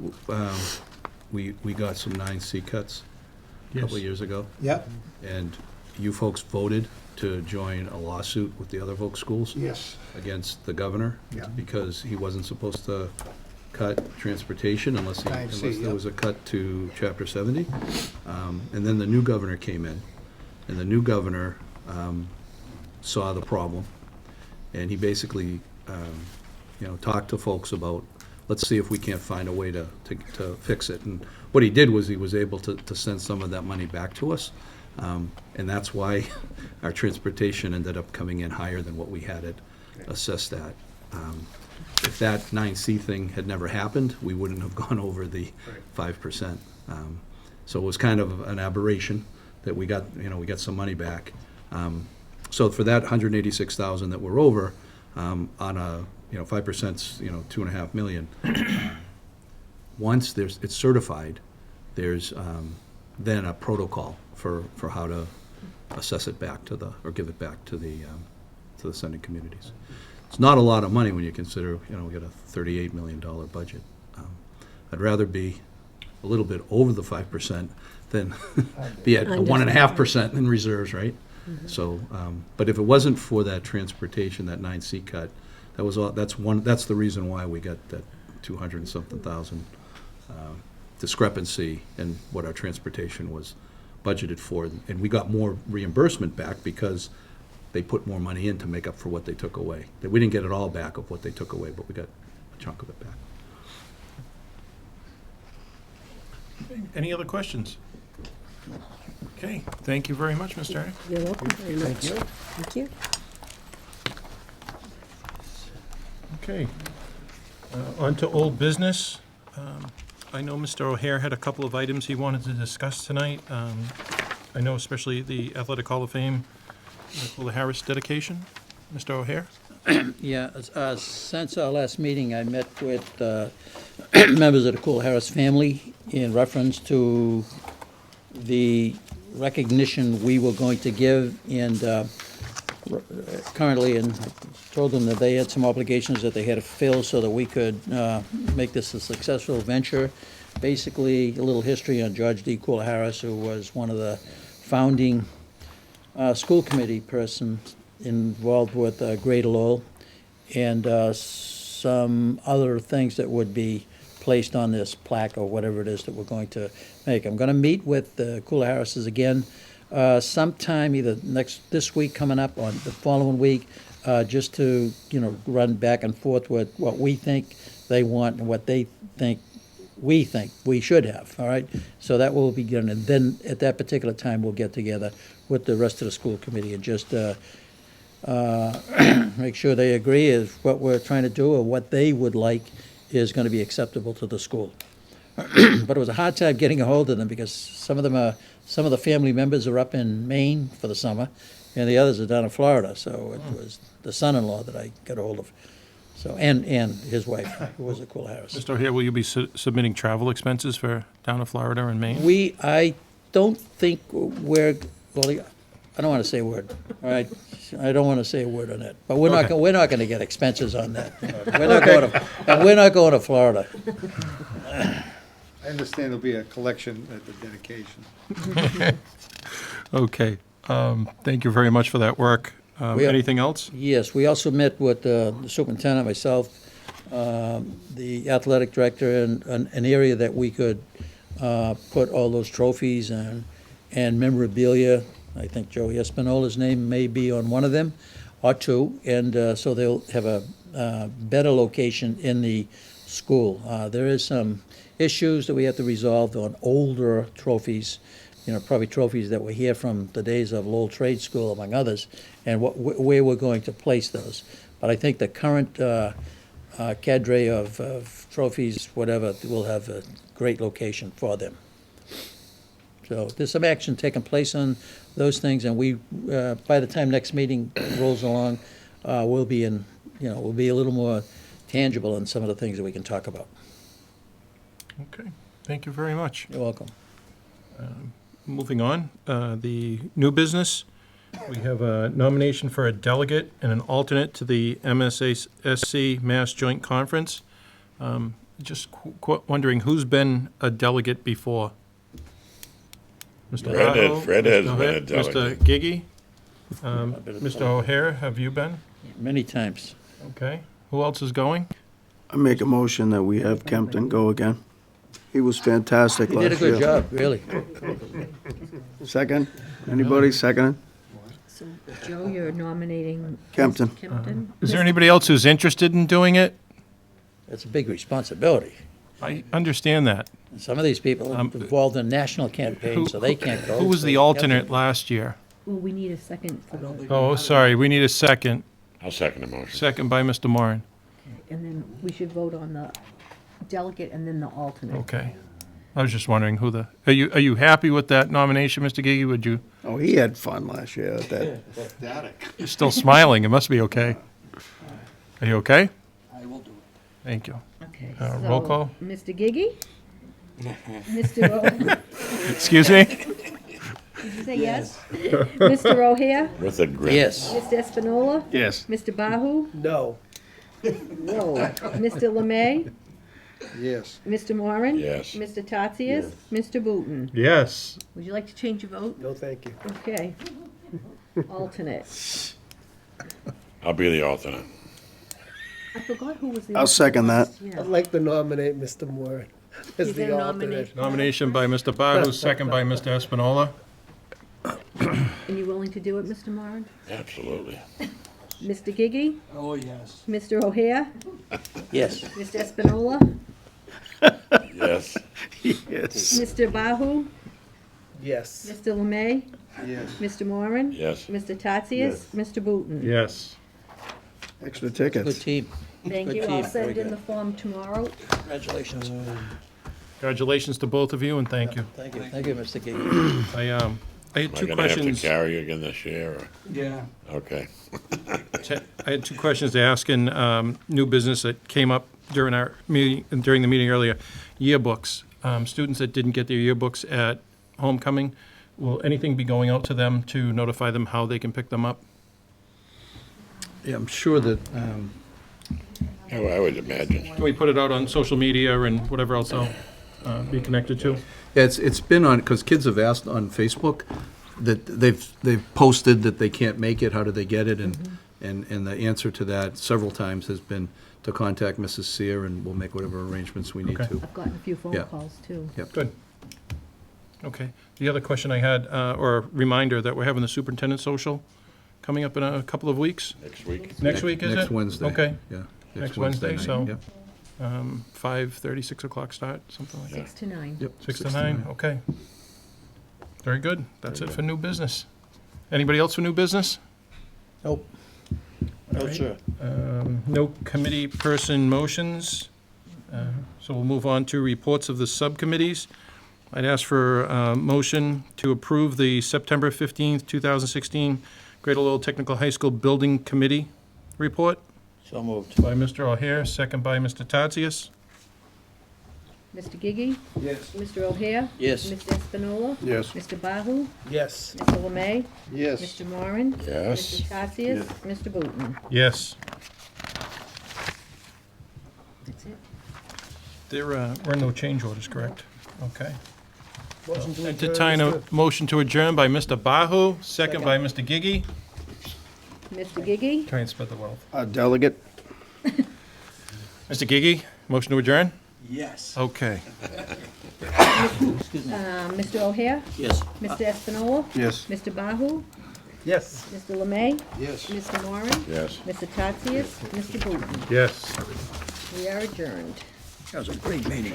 we got some 9C cuts a couple of Yes. years ago? yep, And you folks voted to join a lawsuit with the other Volk schools yes, against the governor? Yeah. Because he wasn't supposed to cut transportation unless 9C, there yep. was a cut to Chapter 70. And then the new governor came in, and the new governor saw the problem, and he basically, talked to folks about, let's see if we can't find a way to fix it. And what he did was he was able to send some of that money back to us, and that's why our transportation ended up coming in higher than what we had it assessed at. If that 9C thing had never happened, we wouldn't have gone over the 5%. So it was kind of an aberration that we got some money back. So for that 186,000 that we're over, on a, 5%'s, $2.5 million. Once it's certified, there's then a protocol for how to assess it back or give it back to the sending communities. It's not a lot of money when you consider, we got a $38 million budget. I'd rather be a little bit over the 5% than be at 1.5% in reserves, right? So, but if it wasn't for that transportation, that 9C cut, that's the reason why we got that 200 and something thousand discrepancy in what our transportation was budgeted for. And we got more reimbursement back because they put more money in to make up for what they took away. We didn't get it all back of what they took away, but we got a chunk of it back. Any other questions? Okay, thank you very much, Mr. Ernie. You're welcome very much. Thank you. Okay. On to old business. I know Mr. O'Hare had a couple of items he wanted to discuss tonight. I know especially the Athletic Hall of Fame, the Harris dedication. Mr. O'Hare? Yeah, since our last meeting, I met with members of the Cool Harris family in reference to the recognition we were going to give, and currently, and told them that they had some obligations that they had to fill so that we could make this a successful venture. Basically, a little history on George D. Cool Harris, who was one of the founding school committee persons involved with Greater Lowell, and some other things that would be placed on this plaque or whatever it is that we're going to make. I'm going to meet with the Cool Harrises again sometime either this week coming up or the following week, just to run back and forth with what we think they want and what they think we should have. All right, so that will be good, and then at that particular time we'll get together with the rest of the school committee and just make sure they agree is what we're trying to do or what they would like is going to be acceptable to the school. But it was a hard time getting a hold of them because some of the family members are up in Maine for the summer, and the others are down in Florida. So it was the son-in-law that I got a hold of. So and his wife, who was a Cool Harris. Mr. O'Hare, will you be submitting travel expenses for down to Florida and Maine? I don't think we're, well, I don't want to say a word, all right? I don't want to say a word on that. But we're not going to get expenses on that. We're not going to Florida. I understand there'll be a collection at the dedication. Okay. Thank you very much for that work. Anything else? Yes, we also met with the superintendent, myself, the athletic director, and an area that we could put all those trophies and memorabilia. I think Joey Espinola's name may be on one of them, or two, and so they'll have a better location in the school. There is some issues that we have to resolve on older trophies probably trophies that were here from the days of Lowell Trade School, among others, and where we're going to place those. But I think the current cadre of trophies, whatever, will have a great location for them. So there's some action taking place on those things, and we, by the time next meeting rolls along, we'll be we'll be a little more tangible in some of the things that we can talk about. Okay, thank you very much. You're welcome. Moving on, the new business, we have a nomination for a delegate and an alternate to the MSASC Mass Joint Conference. Just wondering, who's been a delegate before? Mr. Bajo, Fred has Mr. been a O'Hare, delegate. Mr. Gigi? Mr. O'Hare, have you been? Many times. Okay. Who else is going? I make a motion that we have Kempton go again. He was fantastic You last did year. a good job, really. Second? Anybody second? So, Joe, you're nominating Kempton. Kempton? Is there anybody else who's interested in doing it? It's a big responsibility. I understand that. Some of these people are involved in national campaigns, so they can't go. Who was the alternate last year? Well, we need a second for the, Oh, sorry, we need a second. I'll second the motion. Second by Mr. Moran. and then we should vote on the delegate and then the alternate. Okay. I was just wondering who the, are you happy with that nomination, Mr. Gigi? Would you, Oh, he had fun last year at that. you're still smiling, it must be okay. Are you okay? I will do it. Thank you. Okay, Roll so, call. Mr. Gigi? Mr. Excuse me? Did you say yes? Mr. O'Hare? With a grin. Yes. Mr. Espinola? Yes. Mr. Bahu? No. Whoa. Mr. Lemay? Yes. Mr. Moran? Yes. Mr. Tatsias? Mr. Booton? Yes. Would you like to change your vote? No, thank you. Okay. Alternate. I'll be the alternate. I forgot who was the. I'll second that. Yeah. I'd like to nominate Mr. Moore as You're the gonna alternate. nominate- Nomination by Mr. Bahu, second by Mr. Espinola. And you willing to do it, Mr. Moran? Absolutely. Mr. Gigi? Oh, yes. Mr. O'Hare? Yes. Mr. Espinola? Yes. Yes. Mr. Bahu? Yes. Mr. Lemay? Yes. Mr. Moran? Yes. Mr. Tatsias? Mr. Booton? Yes. Extra Good tickets. team. Thank Good you. team. I'll Very send in good. the form tomorrow. Congratulations. Congratulations to both of you, and thank you. Thank you. Thank you, Mr. Gigi. I had Am I two gonna have to questions. carry you again this year? Or? Yeah. Okay. I had two questions to ask in new business that came up during our meeting, during the meeting earlier. Yearbooks. Students that didn't get their yearbooks at homecoming, will anything be going out to them to notify them how they can pick them up? Yeah, I'm sure that, I would imagine. Can we put it out on social media and whatever else I'll be connected to? yeah, it's been on, because kids have asked on Facebook that they've posted that they can't make it, how do they get it? And the answer to that several times has been to contact Mrs. Sear, and we'll make whatever arrangements we need Okay. to. I've gotten a few phone Yeah. calls, too. Yep. Good. Okay. The other question I had, or a reminder, that we're having the superintendent social coming up in a couple of weeks. Next week. Next week, is it? Next Wednesday. Okay. Yeah. Next Wednesday, night, so- yep. 5:30, 6 o'clock start, something like that. 6 to 9. Yep. 6 to 9, okay. Very good. That's it for new business. Anybody else for new business? Nope. No, sir. No committee person motions, so we'll move on to reports of the subcommittees. I'd ask for a motion to approve the September 15th, 2016 Greater Lowell Technical High School Building Committee report So moved. by Mr. O'Hare, second by Mr. Tatsias. Mr. Gigi? Yes. Mr. O'Hare? Yes. Mr. Espinola? Yes. Mr. Bahu? Yes. Mr. Lemay? Yes. Mr. Moran? Yes. Mr. Tatsias? Mr. Booton? Yes. That's it. There were no change orders, correct? Okay. Motion to adjourn, Entertain a Mr. motion to adjourn by Mr. Bahu, second by Mr. Gigi. Mr. Gigi? Try and spread the wealth. Delegate? Mr. Gigi, motion to adjourn? Yes. Okay. Mr. O'Hare? Yes. Mr. Espinola? Yes. Mr. Bahu? Yes. Mr. Lemay? Yes. Mr. Moran? Yes. Mr. Tatsias? Mr. Booton? Yes. We are adjourned. That was a great meeting.